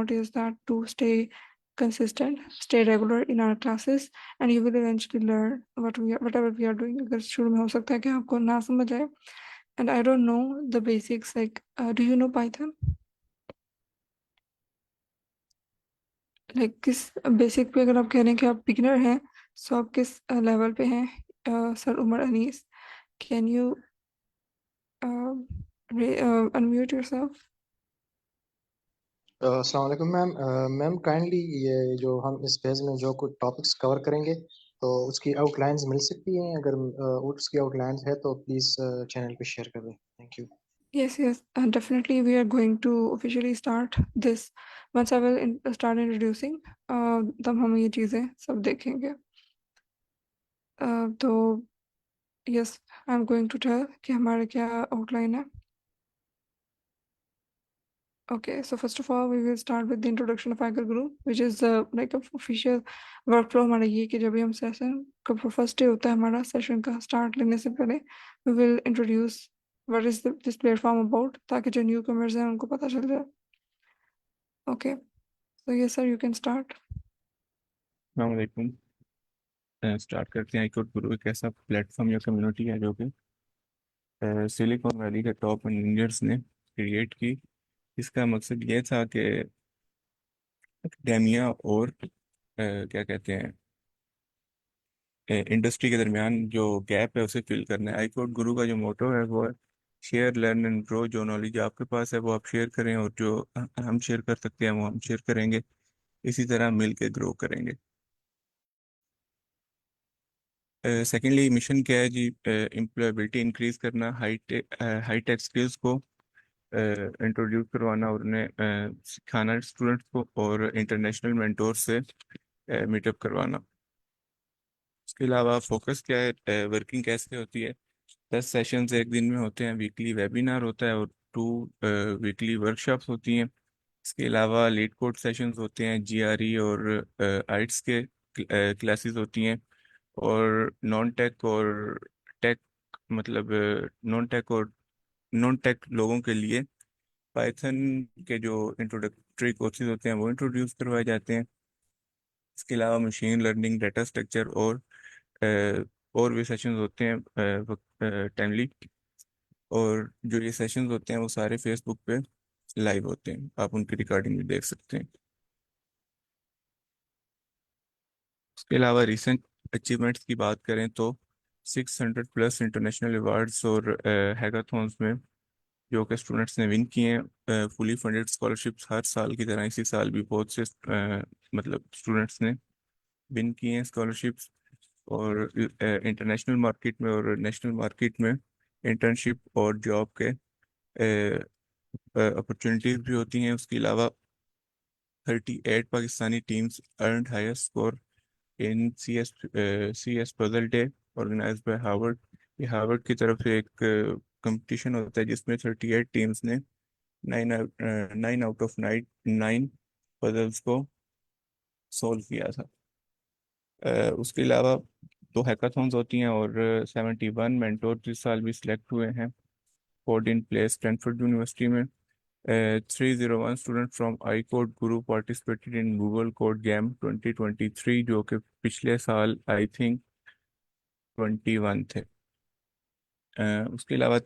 want is that to stay consistent, stay regular in our classes, and you will eventually learn whatever we are doing. अगर शुरू में हो सकता है कि आपको ना समझ आए, and I don't know the basics, like do you know Python? Like किस बेसिक पे अगर आप कह रहे हैं कि आप बिगिनर हैं, so आप किस लेवल पे हैं? Sir Umar Anees, can you unmute yourself? अस्सलाम वालेकुम मैम। मैम काइंडली ये जो हम इस पेज में जो कुछ टॉपिक्स कवर करेंगे तो उसकी आउटलाइंस मिल सकती हैं? अगर उसकी आउटलाइंस है तो प्लीज़ चैनल पे शेयर कर दें। Thank you. Yes, definitely we are going to officially start this once I will start introducing, तब हम ये चीज़ें सब देखेंगे। तो yes, I'm going to tell कि हमारा क्या outline है। Okay, so first of all, we will start with the introduction of Iker Group, which is like a official workflow हमारा ये कि जब भी हम सेशन का फर्स्ट डे होता है हमारा सेशन का स्टार्ट लेने से पहले we will introduce what is this platform about, ताकि जो न्यू कमर्स हैं उनको पता चल जाए। Okay, so yes sir, you can start. अस्सलाम स्टार्ट करते हैं। आईकोड गुरु एक ऐसा प्लेटफॉर्म या कम्युनिटी है जो कि सिलिकॉन वैली के टॉप इंजीनियर्स ने क्रिएट की। इसका मकसद ये था कि एकेडेमिया और क्या कहते हैं इंडस्ट्री के दरमियान जो गैप है उसे फिल करना है। आईकोड गुरु का जो मोटो है वो है शेयर लर्न एंड ग्रो। जो नॉलेज आपके पास है वो आप शेयर करें और जो हम शेयर कर सकते हैं वो हम शेयर करेंगे। इसी तरह मिल के ग्रो करेंगे। सेकेंडली मिशन क्या है जी? एम्प्लॉयबिलिटी इंक्रीज करना, हाई टेक स्किल्स को इंट्रोड्यूस करवाना और उन्हें सिखाना स्टूडेंट्स को, और इंटरनेशनल मेंटोर से मीटअप करवाना। इसके अलावा फोकस क्या है? वर्किंग कैसे होती है? 10 सेशंस एक दिन में होते हैं, वीकली वेबिनार होता है और 2 वीकली वर्कशॉप्स होती हैं। इसके अलावा लीड कोड सेशंस होते हैं, जीआरई और आइट्स के क्लासेस होती हैं। और टेक मतलब नॉन टेक लोगों के लिए पाइथन के जो इंट्रोडक्टरी कोर्सेज होते हैं वो इंट्रोड्यूस करवाए जाते हैं। इसके अलावा मशीन लर्निंग, डाटा स्ट्रक्चर और भी सेशंस होते हैं टाइमली। और जो ये सेशंस होते हैं वो सारे फेसबुक पे लाइव होते हैं, आप उनकी रिकॉर्डिंग भी देख सकते हैं। इसके अलावा रिसेंट अचीवमेंट्स की बात करें तो 600+ इंटरनेशनल अवार्ड्स और हैकाथॉन्स में जो कि स्टूडेंट्स ने विन किए हैं। फुली फंडेड स्कॉलरशिप्स हर साल की तरह इसी साल भी बहुत से मतलब स्टूडेंट्स ने विन किए हैं स्कॉलरशिप्स। और इंटरनेशनल मार्केट में और नेशनल मार्केट में इंटर्नशिप और जॉब के अपॉर्चुनिटीज भी होती हैं। उसके अलावा 38 Pakistani teams earned higher score in C S puzzle day organised by Harvard. ये हार्वर्ड की तरफ से एक कंपटीशन होता है जिसमें 38 टीम्स ने 9 आउट ऑफ 9 पजल्स को सोल्व किया था। उसके अलावा 2 हैकाथॉन्स होती हैं और 71 मेंटोर इस साल भी सिलेक्ट हुए हैं। Code in place Stanford university में 301 student from I code Guru participated in Google code game 2023, जो कि पिछले साल आई थिंक 21 थे। उसके अलावा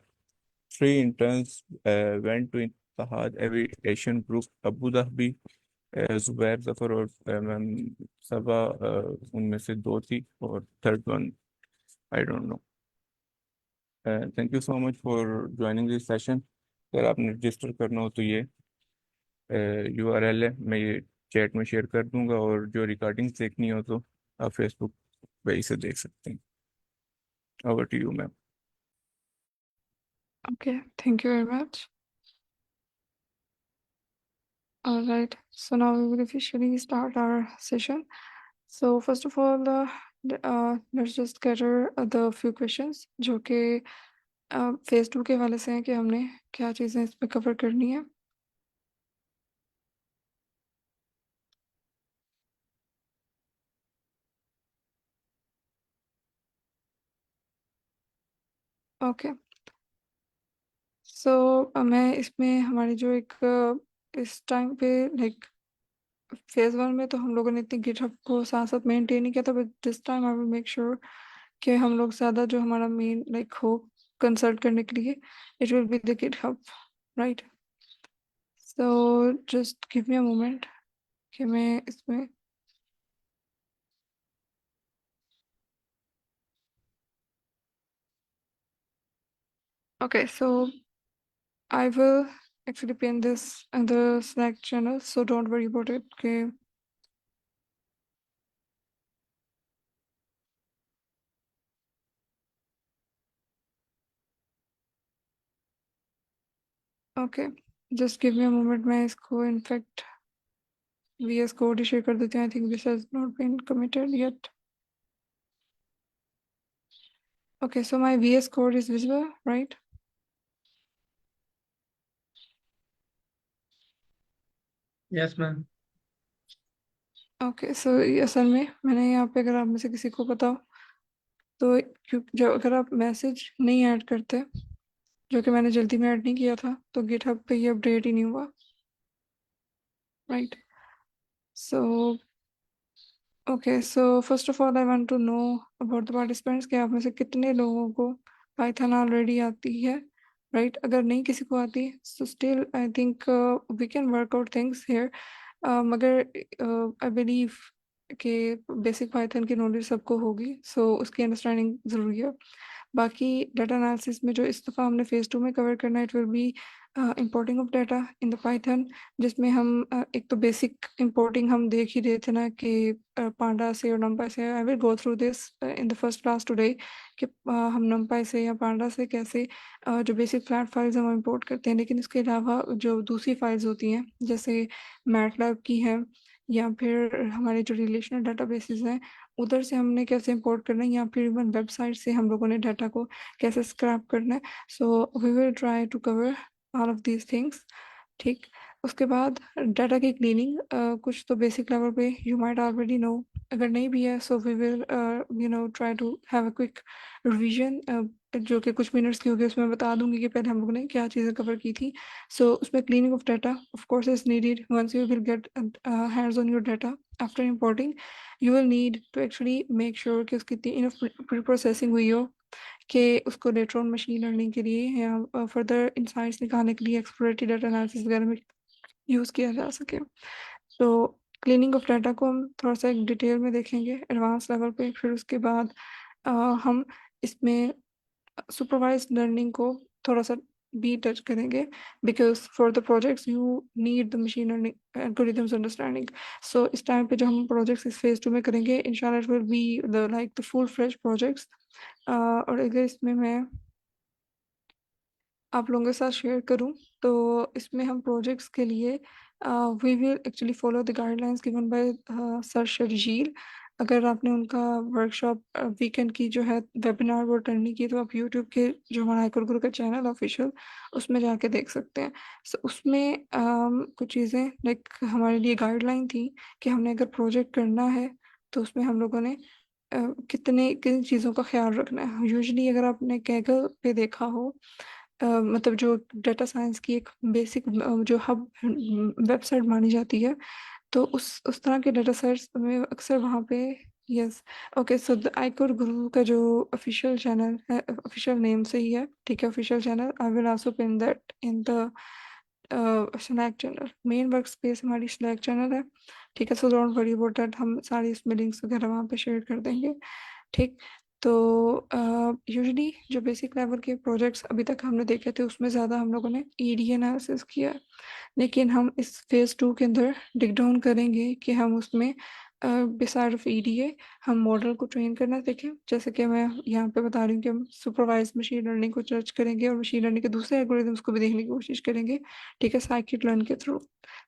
3 interns went to Etihad aviation group Abu Dhabi. Zubair Zafar और मैम सबा उनमें से 2 थी और third one I don't know. Thank you so much for joining this session. अगर आपने रजिस्टर करना हो तो ये URL है, मैं ये चैट में शेयर कर दूंगा। और जो रिकॉर्डिंग्स देखनी हो तो आप फेसबुक पे इसे देख सकते हैं। Over to you ma'am. Okay, thank you very much. All right, so now we will officially start our session. So first of all, let's just gather the few questions जो कि फेज 2 के हवाले से हैं कि हमने क्या चीज़ें इसमें कवर करनी है। ओके, सो मैं इसमें हमारी जो एक इस टाइम पे लाइक फेज 1 में तो हम लोगों ने इतनी गिटहब को साथ साथ मेंटेन नहीं किया था, but this time I will make sure कि हम लोग ज़्यादा जो हमारा मेन लाइक हो कंसल्ट करने के लिए, it will be the GitHub, right? So just give me a moment कि मैं इसमें okay, so I will actually pin this in the Slack channel, so don't worry about it. Okay. Okay. Just give me a moment. मैं इसको in fact VS Code ही share कर देती हूँ. I think this has not been committed yet. Okay, so my VS Code is visible, right? Yes, ma'am. Okay, so असल में मैंने यहाँ पे अगर आप में से किसी को पता हो तो जब अगर आप मैसेज नहीं ऐड करते, जो कि मैंने जल्दी में ऐड नहीं किया था, तो गिटहब पे ये अपडेट ही नहीं हुआ, right? So okay, so first of all I want to know about the participants कि आप में से कितने लोगों को पाइथन ऑलरेडी आती है, राइट? अगर नहीं किसी को आती so still I think we can work out things here, मगर आई बिलीव कि बेसिक पाइथन की नॉलेज सबको होगी, सो उसकी अंडरस्टैंडिंग ज़रूरी है. बाकी डाटा एनालिसिस में जो इस दफ़ा हमने फेज़ 2 में कवर करना है, it will B importing of data in the Python, जिसमें हम एक तो बेसिक इंपोर्टिंग हम देख ही रहे थे ना कि पांडा से और numpy से. I will go through this in the first class today कि हम numpy से या पांडा से कैसे जो बेसिक फ्लैट फाइल्स हम इंपोर्ट करते हैं, लेकिन इसके अलावा जो दूसरी फाइल्स होती हैं जैसे मैटलैब की है या फिर हमारे जो रिलेशनल डाटाबेसेस हैं उधर से हमने कैसे इंपोर्ट करना है, या फिर इवन वेबसाइट से हम लोगों ने डाटा को कैसे स्क्रैप करना है. So we will try to cover all of these things. ठीक. उसके बाद डाटा की क्लीनिंग, कुछ तो बेसिक लेवल पे यू माइट ऑलरेडी नो, अगर नहीं भी है so we will try to have a quick revision जो कि कुछ मिनट्स की होगी. उसमें बता दूंगी कि पहले हम लोगों ने क्या चीज़ें कवर की थी. सो उसमें cleaning of data of course is needed. Once you will get hands on your data after importing, you will need to actually make sure कि उसकी इतनी इनफ प्री प्रोसेसिंग हुई हो कि उसको लेटर ऑन मशीन लर्निंग के लिए या फर्दर इंसाइट्स निकालने के लिए एक्सप्लोरेटरी डाटा एनालिसिस वगैरह में यूज़ किया जा सके. तो क्लीनिंग ऑफ डाटा को हम थोड़ा सा एक डिटेल में देखेंगे एडवांस लेवल पे. फिर उसके बाद हम इसमें सुपरवाइज्ड लर्निंग को थोड़ा सा भी टच करेंगे, because for the projects you need the machine learning algorithms understanding. So इस टाइम पे जो हम प्रोजेक्ट्स इस फेज 2 में करेंगे इंशाल्लाह it will be the like the full fledge projects. और अगर इसमें मैं आप लोगों के साथ शेयर करूं तो इसमें हम प्रोजेक्ट्स के लिए we will actually follow the guidelines given by sir Sharjeel. अगर आपने उनका वर्कशॉप वीकेंड की जो है वेबिनार वो अटेंड नहीं की तो आप यूट्यूब के जो हमारा हाइकर गुरु का चैनल ऑफिशियल उसमें जाके देख सकते हैं. सो उसमें कुछ चीज़ें लाइक हमारे लिए गाइडलाइन थी कि हमने अगर प्रोजेक्ट करना है तो उसमें हम लोगों ने कितने किन चीज़ों का ख्याल रखना है. यूजुअली अगर आपने कैगल पे देखा हो, मतलब जो डाटा साइंस की एक बेसिक जो हब वेबसाइट मानी जाती है, तो उस तरह के डाटा सेट्स में अक्सर वहाँ पे यस. ओके, सो द आइकोर गुरु का जो ऑफिशियल चैनल है, ऑफिशियल नेम से ही है, ठीक है, official channel. I will also pin that in the slack channel. Main work space हमारी स्लैक चैनल है, ठीक है. सो डोंट वरी अबाउट दैट, हम सारी इसमें लिंक्स वगैरह वहाँ पे शेयर कर देंगे. ठीक. तो यूजुअली जो बेसिक लेवल के प्रोजेक्ट्स अभी तक हमने देखे थे उसमें ज़्यादा हम लोगों ने ईडी एनालिसिस किया है, लेकिन हम इस फेज़ 2 के अंदर डिग डाउन करेंगे कि हम उसमें बिसाइड ऑफ ईडीए हम मॉडल को ट्रेन करना सीखें. जैसे कि मैं यहाँ पे बता रही हूँ कि हम सुपरवाइज मशीन लर्निंग को सर्च करेंगे और मशीन लर्निंग के दूसरे एल्गोरिथम्स को भी देखने की कोशिश करेंगे, ठीक है, साइकिट लर्न के थ्रू.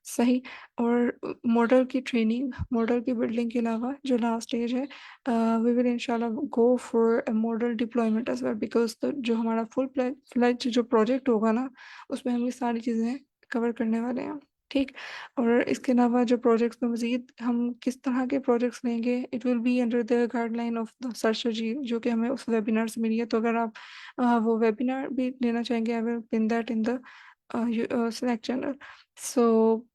सही. और मॉडल की ट्रेनिंग, मॉडल की बिल्डिंग के अलावा जो लास्ट स्टेज है, वी विल इंशाल्लाह go for a model deployment as well, because जो हमारा फुल फ्लेज जो प्रोजेक्ट होगा ना उसमें हम ये सारी चीज़ें कवर करने वाले हैं. ठीक. और इसके अलावा जो प्रोजेक्ट्स में मज़ीद हम किस तरह के प्रोजेक्ट्स लेंगे, it will be under the guideline of the search ji जो कि हमें उस वेबिनार से मिली है. तो अगर आप वो वेबिनार भी लेना चाहेंगे, I will pin that in the slack channel. So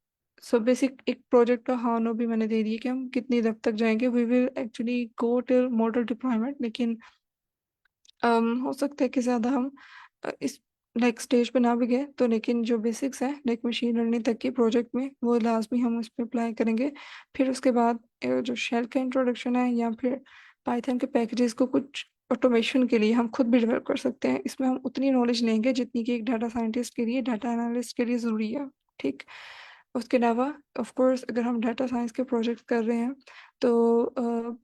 so basic एक प्रोजेक्ट का हानो भी मैंने दे दिया कि हम कितनी दर तक जाएंगे. We will actually go till model deployment, लेकिन हो सकता है कि ज़्यादा हम इस लाइक स्टेज पे ना भी गए तो, लेकिन जो बेसिक्स हैं लाइक मशीन लर्निंग तक के प्रोजेक्ट में वो लाजमी हम उस पर अप्लाई करेंगे. फिर उसके बाद जो शेल का इंट्रोडक्शन है या फिर पाइथन के पैकेजेस को कुछ ऑटोमेशन के लिए हम खुद भी डेवलप कर सकते हैं. इसमें हम उतनी नॉलेज लेंगे जितनी कि एक डाटा साइंटिस्ट के लिए, डाटा एनालिस्ट के लिए ज़रूरी है. ठीक. उसके अलावा ऑफ कोर्स अगर हम डाटा साइंस के प्रोजेक्ट कर रहे हैं तो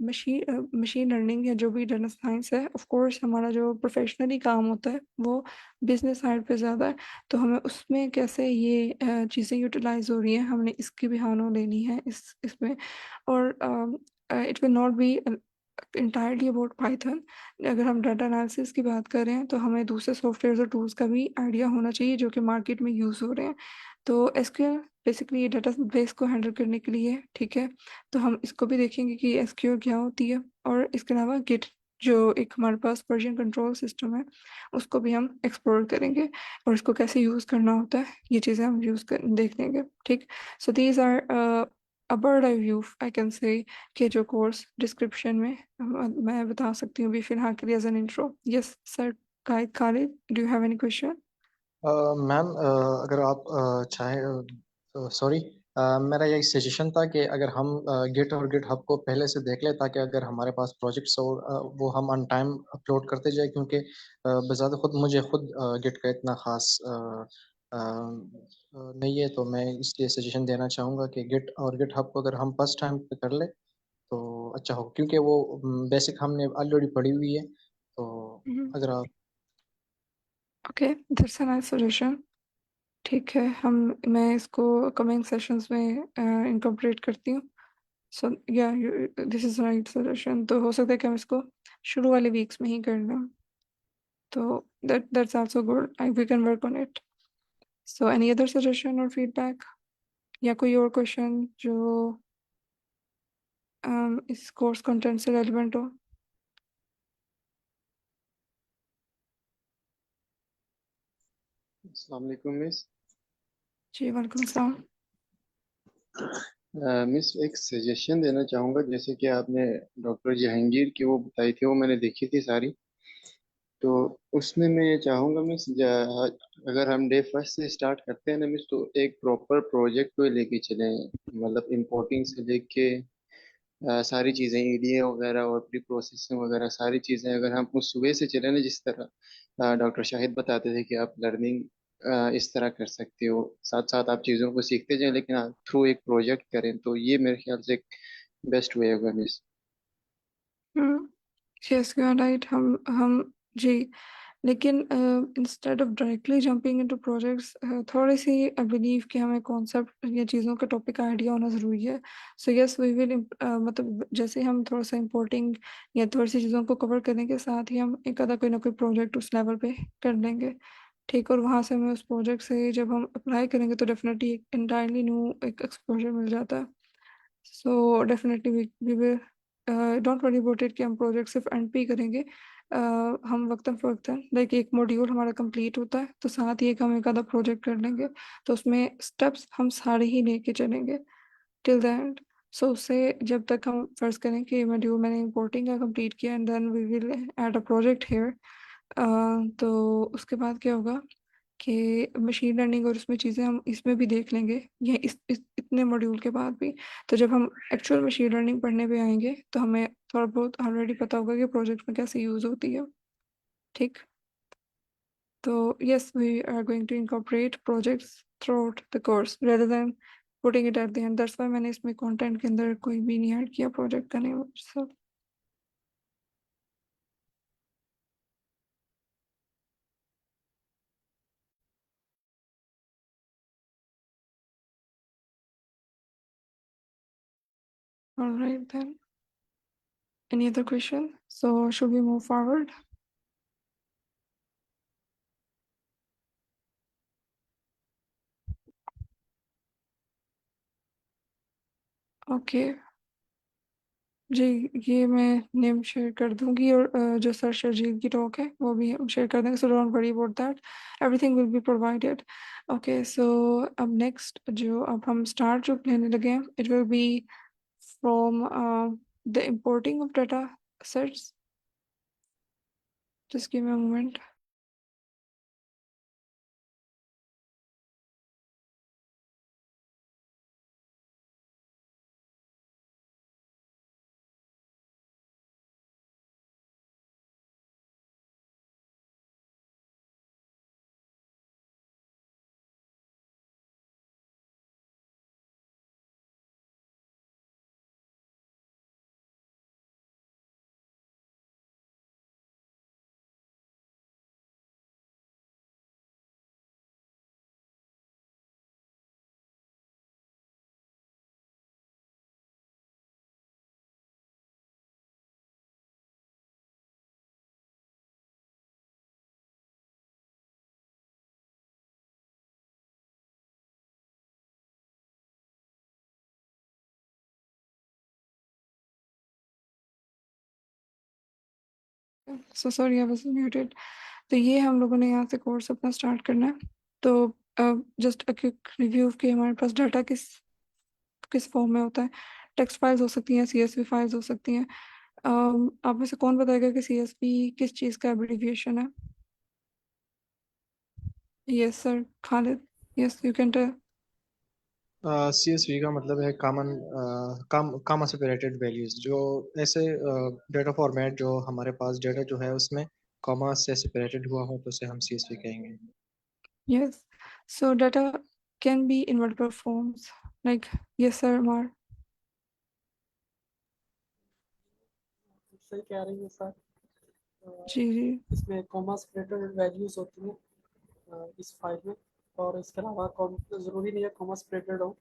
मशीन लर्निंग या जो भी डाटा साइंस है, ऑफ कोर्स हमारा जो प्रोफेशनली काम होता है वो बिजनेस साइड पे ज़्यादा है. तो हमें उसमें कैसे ये चीज़ें यूटिलाइज हो रही हैं, हमने इसकी भी हानो लेनी है इसमें. और it will not be entirely about Python. अगर हम डाटा एनालिसिस की बात कर रहे हैं तो हमें दूसरे सॉफ्टवेयर और टूल्स का भी आइडिया होना चाहिए जो कि मार्केट में यूज़ हो रहे हैं. तो एसक्यूएल बेसिकली ये डाटा बेस को हैंडल करने के लिए है. ठीक है. तो हम इसको भी देखेंगे कि एसक्यूएल क्या होती है, और इसके अलावा गिट जो एक हमारे पास वर्जन कंट्रोल सिस्टम है उसको भी हम एक्सप्लोर करेंगे, और इसको कैसे यूज़ करना होता है ये चीज़ें हम यूज़ कर देख लेंगे. ठीक. So these are a bird eye view I can say कि जो कोर्स डिस्क्रिप्शन में मैं बता सकती हूँ अभी फिलहाल के लिए as an intro. Yes sir. Khalid, do you have any question? Ma'am अगर आप चाहें, सॉरी, मेरा यही सजेशन था कि अगर हम गिट और गिट हब को पहले से देख लें, ताकि अगर हमारे पास प्रोजेक्ट्स हो वो हम ऑन टाइम अपलोड करते जाए, क्योंकि बज़ात खुद मुझे गिट का इतना ख़ास नहीं है. तो मैं इसलिए सजेशन देना चाहूँगा कि गिट और गिट हब को अगर हम फर्स्ट टाइम पे कर ले तो अच्छा हो, क्योंकि वो बेसिक हमने ऑलरेडी पढ़ी हुई है. तो अगर आप okay, that's a nice suggestion. ठीक है, मैं इसको कमिंग सेशंस में इनकॉर्पोरेट करती हूँ. सो या दिस इज राइट सजेशन. तो हो सकता है कि हम इसको शुरू वाले वीक्स में ही कर लें. तो that's also good. I we can work on it. So any other suggestion और फीडबैक, या कोई और क्वेश्चन जो इस कोर्स कंटेंट से रेलिवेंट हो? अस्सलाम वालेकुम मिस। जी वालेकुम सलाम. मिस एक सजेशन देना चाहूँगा, जैसे कि आपने डॉक्टर जहांगीर की वो बताई थी, वो मैंने देखी थी सारी। तो उसमें मैं ये चाहूँगा मिस, अगर हम डे फर्स्ट से स्टार्ट करते हैं ना मिस, तो एक प्रॉपर प्रोजेक्ट को लेके चलें, मतलब इंपोर्टिंग से लेके सारी चीज़ें ईडीए वगैरह और प्री प्रोसेसिंग वगैरह सारी चीज़ें, अगर हम उस वे से चले ना जिस तरह डॉक्टर शाहिद बताते थे कि आप लर्निंग इस तरह कर सकते हो, साथ साथ आप चीज़ों को सीखते जाएं, लेकिन आप थ्रू एक प्रोजेक्ट करें, तो ये मेरे ख्याल से एक बेस्ट वे होगा miss. Yes you are right. हम जी, लेकिन instead of directly jumping into projects, थोड़ी सी आई बिलीव कि हमें कॉन्सेप्ट या चीज़ों का टॉपिक का आइडिया होना ज़रूरी है. सो यस वी विल, मतलब जैसे हम थोड़ा सा इम्पोर्टिंग या थोड़ी सी चीज़ों को कवर करने के साथ ही हम एक आधा कोई ना कोई प्रोजेक्ट उस लेवल पे कर लेंगे. ठीक. और वहाँ से हमें उस प्रोजेक्ट से जब हम अप्लाई करेंगे तो डेफिनेटली एक इंटायरली न्यू एक एक्सपोजर मिल जाता है. So definitely we will, don't worry about it कि हम प्रोजेक्ट सिर्फ एंड पे ही करेंगे. हम वक्तन फ़वक्तन लाइक एक मॉड्यूल हमारा कंप्लीट होता है तो साथ ही एक आधा प्रोजेक्ट कर लेंगे. तो उसमें स्टेप्स हम सारे ही लेके चलेंगे टिल द एंड. सो उससे जब तक हम फर्ज करें कि मॉड्यूल मैंने इंपोर्टिंग का कंप्लीट किया and then we will add a project here. तो उसके बाद क्या होगा कि मशीन लर्निंग और उसमें चीज़ें हम इसमें भी देख लेंगे, ये इस इतने मॉड्यूल के बाद भी. तो जब हम एक्चुअल मशीन लर्निंग पढ़ने पे आएंगे तो हमें थोड़ा बहुत ऑलरेडी पता होगा कि प्रोजेक्ट में कैसे यूज़ होती है. ठीक. तो yes we are going to incorporate projects throughout the course rather than putting it at the end. That's why मैंने इसमें कंटेंट के अंदर कोई भी नहीं ऐड किया प्रोजेक्ट का name. So alright then, any other question? So should we move forward? Okay. जी, ये मैं नेम शेयर कर दूंगी और जो सर शर्जील की टॉक है वो भी हम शेयर कर देंगे, so don't worry about that, everything will be provided. Okay, so अब नेक्स्ट जो अब हम स्टार्ट जो लेने लगे हैं, it will B from the importing of data sets. Just give me a moment. So sorry, I was muted. तो ये हम लोगों ने यहाँ से कोर्स अपना स्टार्ट करना है। तो जस्ट अ क्विक रिव्यू कि हमारे पास डाटा किस किस फॉर्म में होता है। टेक्स्ट फाइल्स हो सकती हैं, सीएसवी फाइल्स हो सकती हैं। आप में से कौन बताएगा कि सीएसवी किस चीज़ का एब्रिविएशन है? Yes sir, Khalid, yes you can tell. CSV का मतलब है कॉमन कामा सेपरेटेड वैल्यूज, जो ऐसे डेटा फॉर्मेट जो हमारे पास डेटा जो है उसमें कॉमा से सेपरेटेड हुआ हो तो उसे हम CSV कहेंगे। Yes. So data can be in multiple forms. Like, yes, sir, Mar. सही कह रही है सर। जी जी। इसमें कॉमा सेपरेटेड वैल्यूज होती हैं इस फाइल में, और इसके अलावा ज़रूरी नहीं है कॉमा सेपरेटेड हो,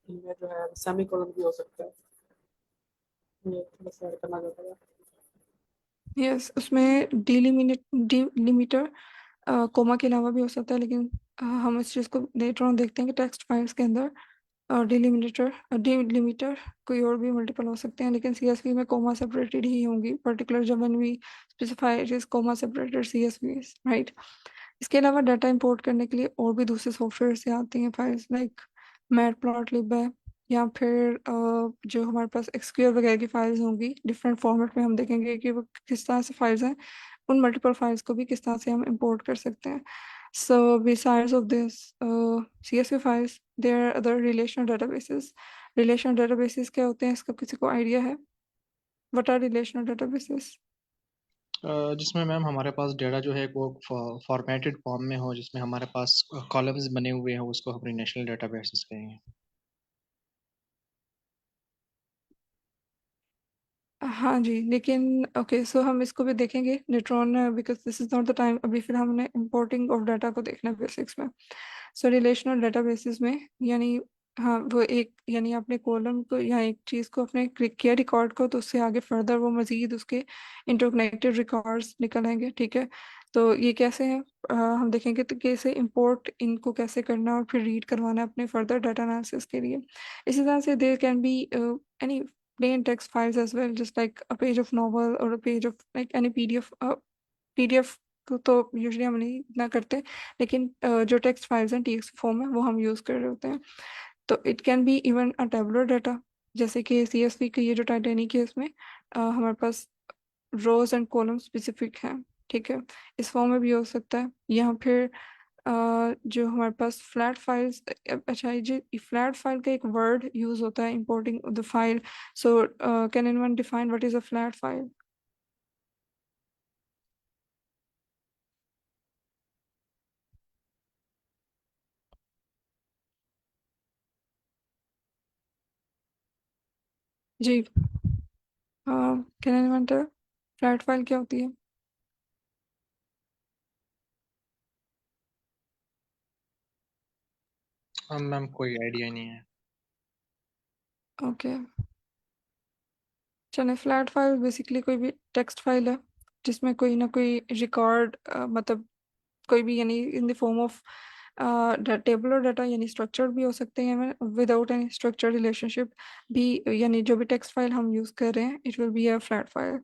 इनमें जो है सेमी कोलन भी हो सकता है। ये थोड़ा सा ऐड करना चाहता है। यस, उसमें डिलिमिटर कोमा के अलावा भी हो सकता है, लेकिन हम इस चीज़ को लेटर ऑन देखते हैं कि टेक्स्ट फाइल्स के अंदर डिलिमिटर कोई और भी मल्टीपल हो सकते हैं, लेकिन सीएसवी में कोमा सेपरेटेड ही होंगी, पर्टिकुलर जब when we specify it is comma separated CSV, right. इसके अलावा डाटा इंपोर्ट करने के लिए और भी दूसरे सॉफ्टवेयर से आती हैं फाइल्स, लाइक मैटप्लॉटलिब है, या फिर जो हमारे पास एक्सक्यूएल वगैरह की फाइल्स होंगी डिफरेंट फॉर्मेट में, हम देखेंगे कि वो किस तरह से फाइल्स हैं, उन मल्टीपल फाइल्स को भी किस तरह से हम इंपोर्ट कर सकते हैं। So besides of this CSV files, there are other relational databases. Relational databases क्या होते हैं, इसका किसी को आइडिया है? What are relational databases? जिसमें मैम हमारे पास डेटा जो है वो फॉर्मेटेड फॉर्म में हो, जिसमें हमारे पास कॉलम्स बने हुए हैं, उसको हम रिलेशनल डेटाबेसेस कहेंगे। हाँ जी, लेकिन ओके, सो हम इसको भी देखेंगे neutron, because this is not the time, अभी फिर हमने इंपोर्टिंग ऑफ डाटा को देखना है बेसिक्स में। सो रिलेशनल डेटाबेसेस में, यानी हाँ वो एक, यानी आपने कॉलम को या एक चीज़ को आपने क्लिक किया रिकॉर्ड को, तो उससे आगे फर्दर वो मजीद उसके इंटरकनेक्टेड रिकॉर्ड्स निकल आएंगे, ठीक है। तो ये कैसे है, हम देखेंगे तो कैसे इंपोर्ट इनको कैसे करना और फिर रीड करवाना है अपने फर्दर डाटा एनालिसिस के लिए। इसी तरह से there can be any plain text files as well, just like a page of novel or a page of like any PDF। PDF को तो यूजली हम नहीं इतना करते, लेकिन जो टेक्स्ट फाइल्स हैं TXT फॉर्म में वो हम यूज़ कर रहे होते हैं। तो it can be even a tabular data, जैसे कि CSV के ये जो टाइटेनिक है इसमें हमारे पास रोज एंड कॉलम स्पेसिफिक हैं, ठीक है, इस फॉर्म में भी हो सकता है। यहाँ फिर जो हमारे पास फ्लैट फाइल्स, अच्छा ये जो फ्लैट फाइल का एक वर्ड यूज होता है importing the file, so can anyone define what is a flat file? जी, can anyone tell flat file क्या होती है? मैम कोई आइडिया नहीं है। ओके, चलिए, फ्लैट फाइल बेसिकली कोई भी टेक्स्ट फाइल है जिसमें कोई ना कोई रिकॉर्ड, मतलब कोई भी, यानी in the form of table और डाटा यानी स्ट्रक्चर्ड भी हो सकते हैं, विदाउट एनी स्ट्रक्चर्ड रिलेशनशिप भी, यानी जो भी टेक्स्ट फाइल हम यूज़ कर रहे हैं it will be a flat file.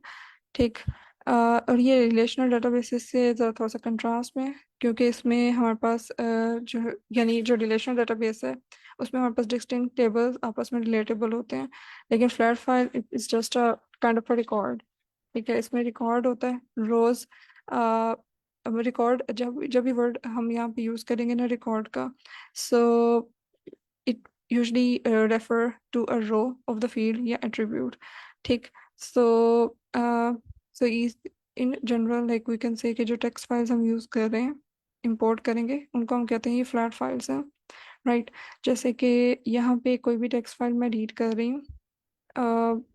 ठीक। और ये रिलेशनल डाटाबेसेस से ज़रा थोड़ा सा कंट्रास्ट में है, क्योंकि इसमें हमारे पास जो यानी जो रिलेशनल डाटाबेस है उसमें हमारे पास डिस्टिंक्ट टेबल्स आपस में रिलेटेबल होते हैं, लेकिन flat file is just a kind of a record. ठीक है, इसमें रिकॉर्ड होता है रोज। रिकॉर्ड जब जब भी वर्ड हम यहाँ पे यूज़ करेंगे ना रिकॉर्ड का, so it usually refer to a row of the field या एट्रीब्यूट। ठीक। So so in general like we can say कि जो टेक्स्ट फाइल्स हम यूज़ कर रहे हैं इंपोर्ट करेंगे उनको हम कहते हैं ये फ्लैट फाइल्स हैं। राइट। जैसे कि यहाँ पे कोई भी टेक्स्ट फाइल मैं रीड कर रही हूँ,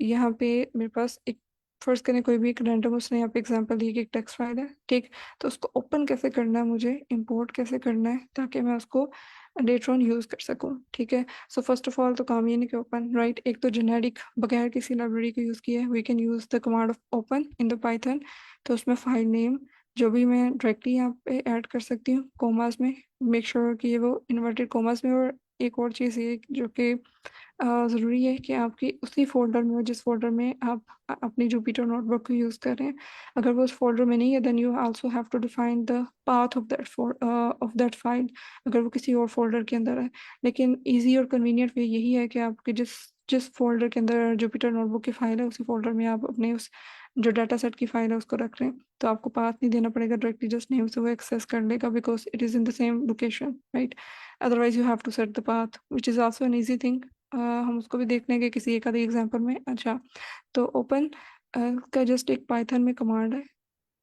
यहाँ पे मेरे पास एक फर्स्ट करें कोई भी एक रैंडम, उसने यहाँ पे एग्जांपल दी कि एक टेक्स्ट फाइल है। ठीक। तो उसको ओपन कैसे करना है, मुझे इंपोर्ट कैसे करना है ताकि मैं उसको लेटर ऑन यूज़ कर सकूँ। ठीक है। सो फर्स्ट ऑफ ऑल तो काम ये नहीं कि ओपन, राइट, एक तो जेनेरिक बगैर किसी लाइब्रेरी को यूज़ किया है we can use the command of open in the Python. तो उसमें फाइल नेम जो भी मैं डायरेक्टली यहाँ पे ऐड कर सकती हूँ कोमास में, मेक श्योर कि ये वो इन्वर्टेड कोमास में। और एक और चीज़ ये जो कि ज़रूरी है कि आपकी उसी फोल्डर में हो जिस फोल्डर में आप अपनी जुपिटर नोटबुक को यूज़ कर रहे हैं। अगर वो उस फोल्डर में नहीं है then you also have to define the path of that file, अगर वो किसी और फोल्डर के अंदर है। लेकिन इजी और कन्वीनियंट वे यही है कि आपके जिस जिस फोल्डर के अंदर जुपिटर नोटबुक की फाइल है उसी फोल्डर में आप अपने उस जो डाटा सेट की फाइल है उसको रख रहे हैं, तो आपको पाथ नहीं देना पड़ेगा, डायरेक्टली जस्ट नेम से वो एक्सेस कर लेगा because it is in the same location, right. Otherwise you have to set the path which is also an easy thing. हम उसको भी देख लेंगे किसी एक आधे एग्जांपल में। अच्छा, तो ओपन का जस्ट एक पाइथन में कमांड है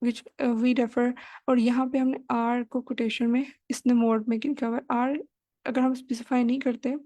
विच वी रेफर, और यहाँ पे हमने आर को कोटेशन में इसने मोड में लिखा हुआ है आर। अगर हम स्पेसिफाई नहीं करते,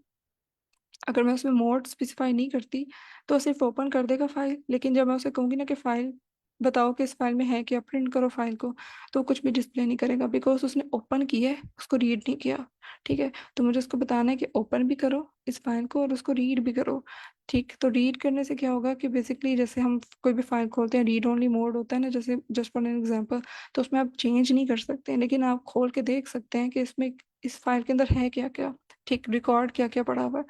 अगर मैं उसमें मोड स्पेसिफाई नहीं करती तो सिर्फ ओपन कर देगा फाइल, लेकिन जब मैं उसे कहूँगी ना कि फाइल बताओ कि इस फाइल में है क्या, प्रिंट करो फाइल को, तो कुछ भी डिस्प्ले नहीं करेगा बिकॉज उसने ओपन किया है, उसको रीड नहीं किया। ठीक है। तो मुझे उसको बताना है कि ओपन भी करो इस फाइल को और उसको रीड भी करो। ठीक। तो रीड करने से क्या होगा कि बेसिकली जैसे हम कोई भी फाइल खोलते हैं रीड ओनली मोड होता है ना, जैसे जस्ट फॉर एन एग्जांपल, तो उसमें आप चेंज नहीं कर सकते हैं, लेकिन आप खोल के देख सकते हैं कि इसमें इस फाइल के अंदर है क्या क्या। ठीक। रिकॉर्ड क्या क्या पड़ा हुआ है।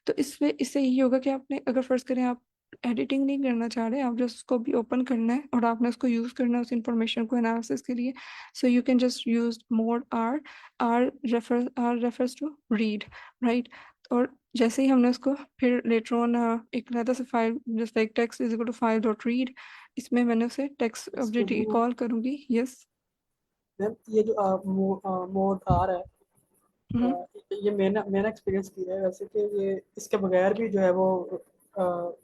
तो इससे यही होगा कि आपने अगर फर्ज करें आप एडिटिंग नहीं करना चाह रहे, आप जस्ट उसको भी ओपन करना है और आपने उसको यूज़ करना है उस इंफॉर्मेशन को एनालिसिस के लिए, so you can just use mode R. R refers to read, right. और जैसे ही हमने उसको फिर लेटर ऑन एक रहता से file just like text is equal to file dot read, इसमें मैंने उसे टेक्स्ट ऑब्जेक्ट कॉल करूँगी। यस। मैम ये जो मोड आ रहा है, ये मैंने मैंने एक्सपीरियंस किया है वैसे कि ये इसके बगैर भी जो है वो अ,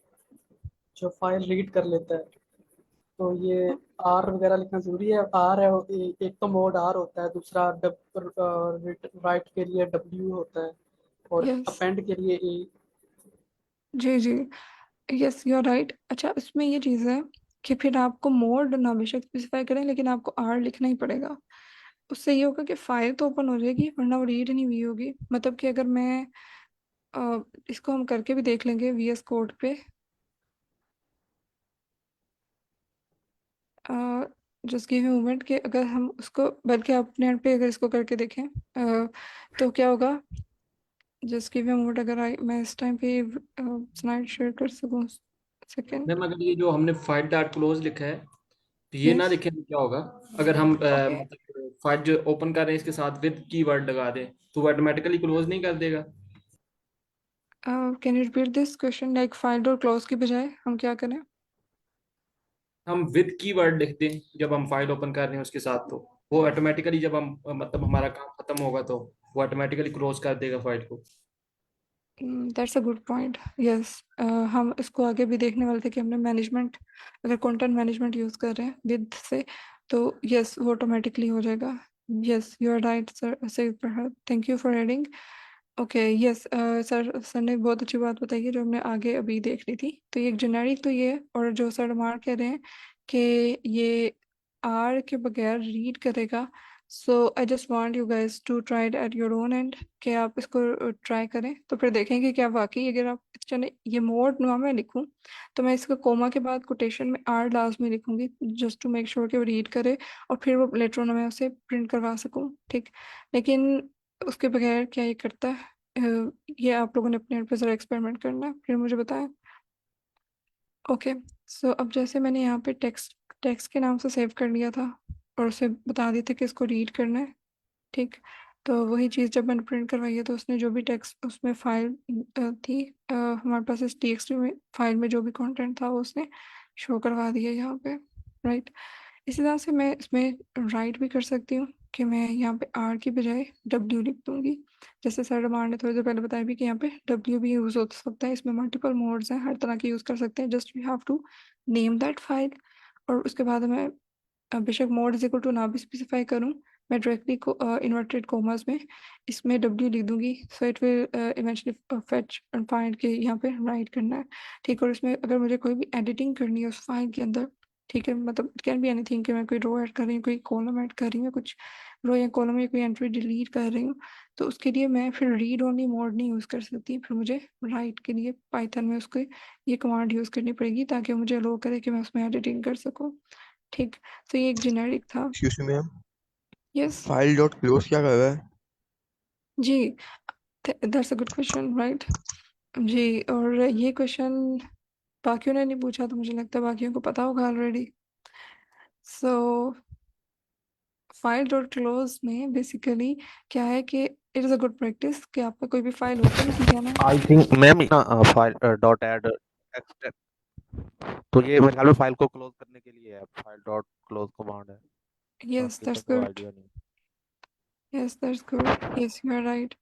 जो फाइल रीड कर लेता है। तो ये आर वगैरह लिखना ज़रूरी है। आर है एक तो मोड आर होता है, दूसरा राइट के लिए डब्ल्यू होता है और यस। अपेंड के लिए ए। जी जी। Yes you are right. अच्छा, इसमें ये चीज़ है कि फिर आपको मोड ना बेशक स्पेसिफाई करें लेकिन आपको आर लिखना ही पड़ेगा। उससे ये होगा कि फाइल तो ओपन हो जाएगी वरना वो रीड नहीं हुई होगी। मतलब कि अगर मैं इसको हम करके भी देख लेंगे VS कोड पे, जस्ट गिव मूवमेंट कि अगर हम उसको बल्कि अपने एंड पे अगर इसको करके देखें तो क्या होगा। जस्ट गिव मूवमेंट, अगर मैं इस टाइम पे स्लाइड शेयर कर सकूँ। सेकेंड। मैम अगर ये जो हमने फाइल डॉट क्लोज लिखा है तो ये ना यस। लिखे तो क्या होगा? अगर हम ओके। मतलब फाइल जो ओपन कर रहे हैं इसके साथ विद कीवर्ड लगा दें तो वो ऑटोमेटिकली क्लोज नहीं कर देगा? Can you repeat this question, like file और क्लोज की बजाय हम क्या करें? हम विद कीवर्ड लिख दें जब हम फाइल ओपन कर रहे हैं उसके साथ, तो वो ऑटोमेटिकली जब हम मतलब हमारा काम खत्म होगा तो वो ऑटोमेटिकली क्लोज कर देगा फाइल को। That's a good point. Yes. हम इसको आगे भी देखने वाले थे कि हमने मैनेजमेंट, अगर कंटेंट मैनेजमेंट यूज़ कर रहे हैं विद से, तो यस वो ऑटोमेटिकली हो जाएगा। Yes you are right sir, सही पर thank you for adding. Okay. Yes sir, sir ने बहुत अच्छी बात बताई है जो हमने आगे अभी देख ली थी। तो ये एक जेनेरिक तो ये है, और जो सर मार कह रहे हैं कि ये आर के बगैर रीड करेगा। So I just want you guys to try it at your own end, कि आप इसको ट्राई करें तो फिर देखेंगे क्या वाकई अगर आप चले ये मोड ना मैं लिखूं तो मैं इसको कोमा के बाद कोटेशन में आर लास्ट में लिखूंगी जस्ट टू मेक श्योर कि वो रीड करे और फिर वो लेटर ऑन मैं उसे प्रिंट करवा सकूं। ठीक। लेकिन उसके बगैर क्या ये करता है, ये आप लोगों ने अपने आप पे ज़रा एक्सपेरिमेंट करना है, फिर मुझे बताएं। ओके, सो अब जैसे मैंने यहाँ पे टेक्स्ट टेक्स्ट के नाम से सेव कर लिया था और उसे बता दिया था कि इसको रीड करना है, ठीक। तो वही चीज़ जब मैंने प्रिंट करवाई है तो उसने जो भी टेक्स्ट उसमें फाइल थी, हमारे पास इस टीएक्सटी में फाइल में जो भी कंटेंट था वो उसने शो करवा दिया यहाँ पे, राइट। इसी तरह से मैं इसमें राइट भी कर सकती हूँ कि मैं यहाँ पे आर की बजाय डब्ल्यू लिख दूँगी। जैसे सर रमान ने थोड़ी देर पहले बताया भी कि यहाँ पे डब्ल्यू भी यूज़ हो सकता है, इसमें मल्टीपल मोड्स हैं, हर तरह के यूज़ कर सकते हैं, just you have to name that file. और उसके बाद मैं बेशक मोड इज इक्वल टू ना भी स्पेसिफाई करूँ, मैं डायरेक्टली को इन्वर्टेड कोमास में इसमें डब्ल्यू लिख दूंगी, so it will eventually fetch and find के यहाँ पे राइट करना है, ठीक। और इसमें अगर मुझे कोई भी एडिटिंग करनी है उस फाइल के अंदर, ठीक है, मतलब इट कैन बी एनीथिंग कि मैं कोई रो ऐड कर रही हूँ, कोई कॉलम ऐड कर रही हूँ, कुछ रो या कॉलम या कोई एंट्री डिलीट कर रही हूँ, तो उसके लिए मैं फिर रीड ओनली मोड नहीं यूज़ कर सकती, फिर मुझे राइट के लिए पाइथन में उसको ये कमांड यूज़ करनी पड़ेगी ताकि वो मुझे अलो करे कि मैं उसमें एडिटिंग कर सकूँ, ठीक। तो ये एक जेनेरिक था। Excuse me ma'am, yes file dot close क्या कर रहा है? जी, that's a good question, right. जी, और ये क्वेश्चन बाकियों ने नहीं पूछा तो मुझे लगता है बाकियों को पता होगा ऑलरेडी। सो फाइल डॉट क्लोज में बेसिकली क्या है कि it is a good practice कि आपका कोई भी फाइल ओपन की है ना, I think ma'am file dot add तो ये मेरे ख्याल में फाइल को क्लोज करने के लिए है, फाइल डॉट क्लोज कमांड है, यस बाकी का दैट्स तो गुड, आइडिया नहीं। Yes that's good, yes you are right,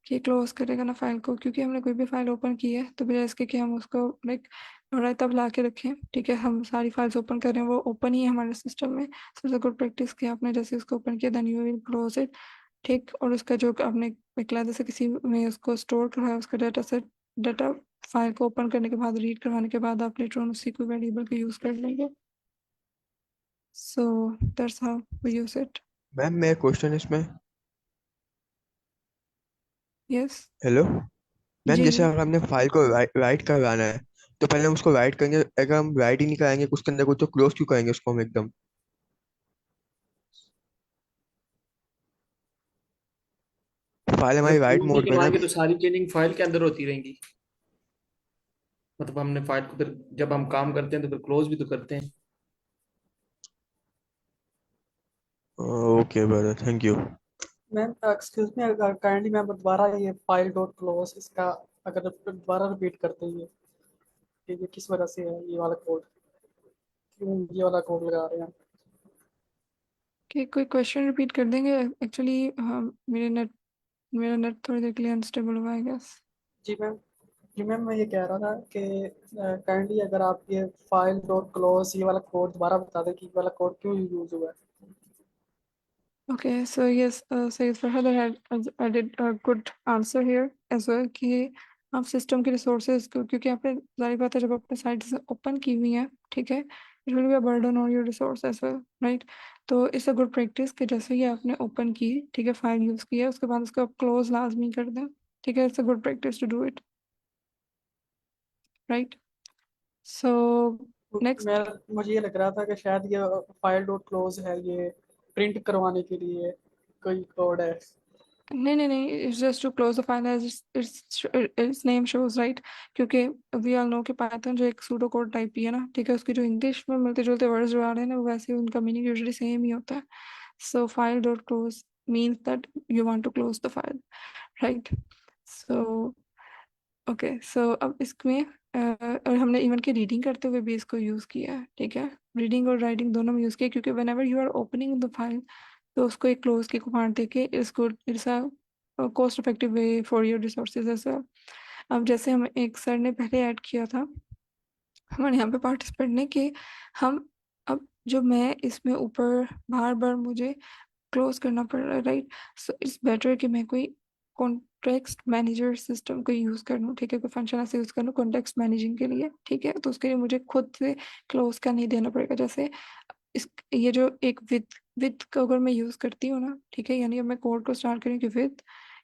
कि क्लोज करेगा ना फाइल को, क्योंकि हमने कोई भी फाइल ओपन की है तो बजाय इसके कि हम उसको लाइक राइट तब ला के रखें, ठीक है, हम सारी फाइल्स ओपन कर रहे हैं, वो ओपन ही है हमारे सिस्टम में, so it's a good practice कि आपने जैसे उसको ओपन किया then you will close it, ठीक। और उसका जो आपने एक अलग से किसी में उसको स्टोर करा है उसका डाटा सेट, डाटा फाइल को ओपन करने के बाद रीड करवाने के बाद आप लेटर ऑन उसी को वेरिएबल को यूज़ कर लेंगे, so that's how we use it. Ma'am मैं क्वेश्चन इसमें, यस हेलो मैम, जी जैसे जी, अगर हमने फाइल को राइट करवाना है तो पहले हम उसको राइट करेंगे, अगर हम राइट ही नहीं कराएंगे उसके अंदर कुछ, तो क्लोज क्यों करेंगे उसको हम एकदम? फाइल अगर हमारी राइट क्लोज नहीं मोड में है ना करवाएंगे अभी। तो सारी चेंजिंग फाइल के अंदर होती रहेंगी, मतलब हमने फाइल को फिर जब हम काम करते हैं तो फिर क्लोज भी तो करते हैं। Okay brother, thank you. Ma'am excuse me, kindly ma'am दोबारा ये फाइल डॉट क्लोज इसका अगर दोबारा रिपीट करते हैं कि ये किस वजह से है ये वाला कोड, क्यों ये वाला कोड लगा रहे हैं? कि कोई क्वेश्चन रिपीट कर देंगे, एक्चुअली हाँ मेरा नेट थोड़ी देर के लिए अनस्टेबल हुआ है गैस। जी मैम, जी मैम मैं ये कह रहा था कि काइंडली अगर आप ये फाइल डॉट क्लोज ये वाला कोड दोबारा बता दें कि ये वाला कोड क्यों यूज हुआ है। Okay, so yes, Sayed Farhad had added a good answer here as well कि आप सिस्टम के रिसोर्सेज को, क्योंकि आपने जारी बात है जब आपने साइट से ओपन की हुई है, ठीक है, it will be a burden on your resource as well, right. तो इट्स अ गुड प्रैक्टिस कि जैसे ही आपने ओपन की, ठीक है, फाइल यूज़ की है, उसके बाद उसको आप क्लोज लाजमी कर दें, ठीक है, it's a good practice to do it, right. So next, मैं मुझे ये लग रहा था कि शायद ये फाइल डॉट क्लोज है ये प्रिंट करवाने के लिए कोई कोड है। नहीं, it's just to close the file as its name shows, right, क्योंकि we all know कि पाइथन जो एक सूडो कोड टाइप ही है ना, ठीक है, उसकी जो इंग्लिश में मिलते जुलते वर्ड्स जो आ रहे हैं ना वो वैसे उनका मीनिंग यूजुअली सेम ही होता है, so file dot close means that you want to close the file, right, so okay, so अब इसमें और हमने इवन की रीडिंग करते हुए भी इसको यूज़ किया है, ठीक है, रीडिंग और राइटिंग दोनों में यूज़ किया, क्योंकि whenever you are opening the file तो उसको एक क्लोज की कमांड देके इसको it's a cost effective way for your resources as well. अब जैसे हम एक सर ने पहले ऐड किया था हमारे यहाँ पे पार्टिसिपेंट ने कि हम अब जो मैं इसमें ऊपर बार बार मुझे क्लोज करना पड़ रहा है, राइट, सो इट्स बेटर कि मैं कोई कॉन्टेक्स्ट मैनेजर सिस्टम को यूज़ कर लूँ, ठीक है, कोई फंक्शन ऐसे यूज़ कर लूँ कॉन्टेक्स्ट मैनेजिंग के लिए, ठीक है, तो उसके लिए मुझे खुद से क्लोज का नहीं देना पड़ेगा, जैसे इस ये जो एक विद का अगर मैं यूज़ करती हूँ ना, ठीक है, यानी अब मैं कोड को स्टार्ट करूँ कि विद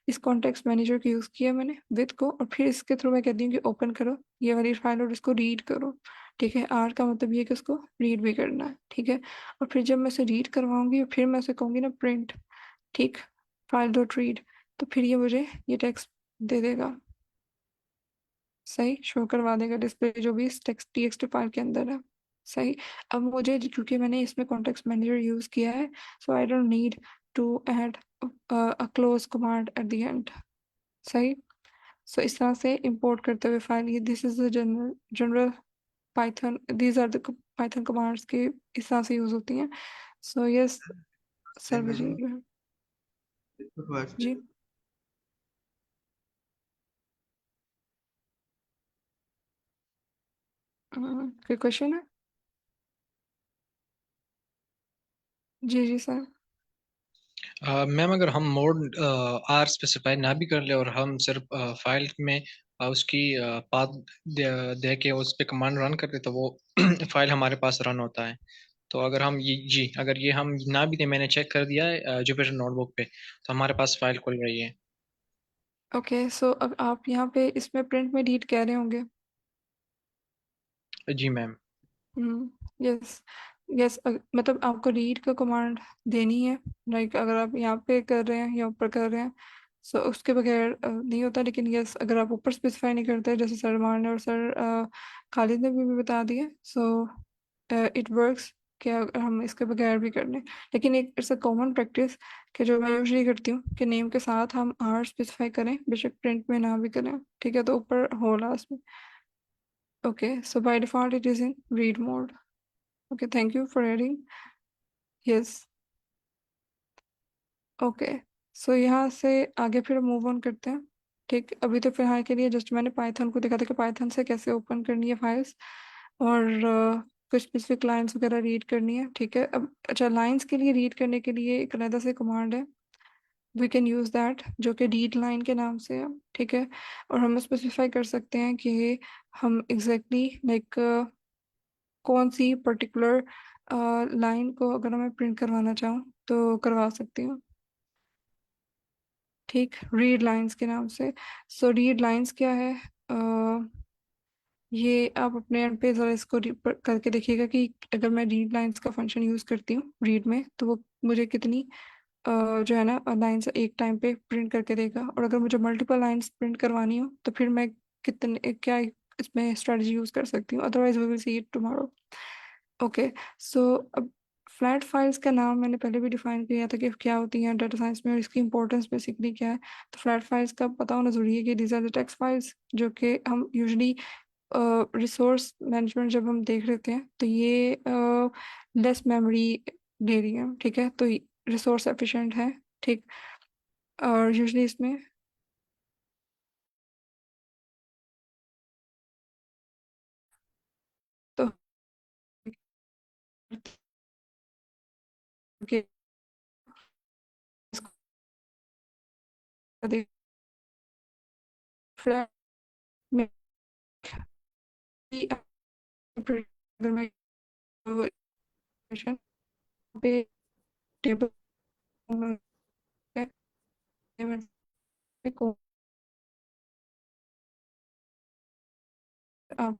इस कॉन्टेक्स्ट मैनेजर को यूज़ किया मैंने विद को, और फिर इसके थ्रू मैं कहती हूँ कि ओपन करो ये वाली फाइल और इसको रीड करो, ठीक है, आर का मतलब ये है कि उसको रीड भी करना है, ठीक है, और फिर जब मैं उसे रीड करवाऊंगी फिर मैं उसे कहूँगी ना प्रिंट, ठीक, फाइल डॉट रीड, तो फिर ये मुझे ये टेक्स्ट दे देगा, सही शो करवा देगा डिस्प्ले जो भी इस टेक्स्ट टीएक्सटी फाइल के अंदर है। सही। अब मुझे क्योंकि मैंने इसमें कॉन्टेक्स्ट मैनेजर यूज किया है, so I don't need to add a close command at the end. सही। सो इस तरह से इंपोर्ट करते हुए फाइल, ये this is the general general Python, these are the Python commands के इस तरह से यूज होती हैं। So yes sir Vijay ji. कोई क्वेश्चन है? जी जी सर। मैम अगर हम मोड आर स्पेसिफाई ना भी कर ले और हम सिर्फ फाइल में उसकी पाथ दे के उस पे कमांड रन करते तो वो फाइल हमारे पास रन होता है। तो अगर हम ये जी अगर ये हम ना भी दें, मैंने चेक कर दिया है जुपिटर नोटबुक पे, तो हमारे पास फाइल खुल रही है। ओके सो अब आप यहाँ पे इसमें प्रिंट में रीड कह रहे होंगे। जी मैम। यस यस, मतलब आपको रीड का कमांड देनी है। लाइक अगर आप यहाँ पे कर रहे हैं या ऊपर कर रहे हैं, सो उसके बगैर नहीं होता। लेकिन यस अगर आप ऊपर स्पेसिफाई नहीं करते, जैसे सर मान ने और सर खालिद ने भी बता दिया, सो इट वर्क्स कि अगर हम इसके बगैर भी कर लें। लेकिन एक इट्स अ कॉमन प्रैक्टिस कि जो मैं यूजली करती हूँ कि नेम के साथ हम आर स्पेसिफाई करें, बेशक प्रिंट में ना भी करें। ठीक है, तो ऊपर हो लास्ट में। Okay so by default it is in read mode. Okay, thank you for adding. Yes. Okay so यहाँ से आगे फिर मूव ऑन करते हैं। ठीक, अभी तो फिलहाल के लिए जस्ट मैंने पाइथन को देखा था कि पाइथन से कैसे ओपन करनी है फाइल्स, और कुछ स्पेसिफिक लाइंस वगैरह रीड करनी है। ठीक है, अब अच्छा लाइंस के लिए रीड करने के लिए एक अलग से कमांड है, वी कैन यूज दैट, जो कि रीड लाइन के नाम से है। ठीक है, और हम स्पेसिफाई कर सकते हैं कि हम एग्जैक्टली लाइक कौन सी पर्टिकुलर लाइन को अगर मैं प्रिंट करवाना चाहूँ तो करवा सकती हूँ। ठीक, रीड लाइंस के नाम से। सो रीड लाइंस क्या है? ये आप अपने एंड पे ज़रा इसको करके देखिएगा कि अगर मैं रीड लाइंस का फंक्शन यूज़ करती हूँ रीड में, तो वो मुझे कितनी जो है ना लाइंस एक टाइम पे प्रिंट करके देगा। और अगर मुझे मल्टीपल लाइंस प्रिंट करवानी हो तो फिर मैं कितने क्या इसमें स्ट्रेटजी यूज़ कर सकती हूँ। Otherwise we will see it tomorrow. Okay so अब फ्लैट फाइल्स का नाम मैंने पहले भी डिफाइन किया था कि क्या होती हैं डाटा साइंस में और इसकी इंपॉर्टेंस बेसिकली क्या है। तो फ्लैट फाइल्स का पता होना जरूरी है कि these are the text files जो कि हम यूजली रिसोर्स मैनेजमेंट जब हम देख लेते हैं तो ये लेस मेमोरी ले रही है। ठीक है, तो रिसोर्स एफिशिएंट है। ठीक, और यूजली इसमें तो के फ्लैट में अगर मैं पे टेबल को आप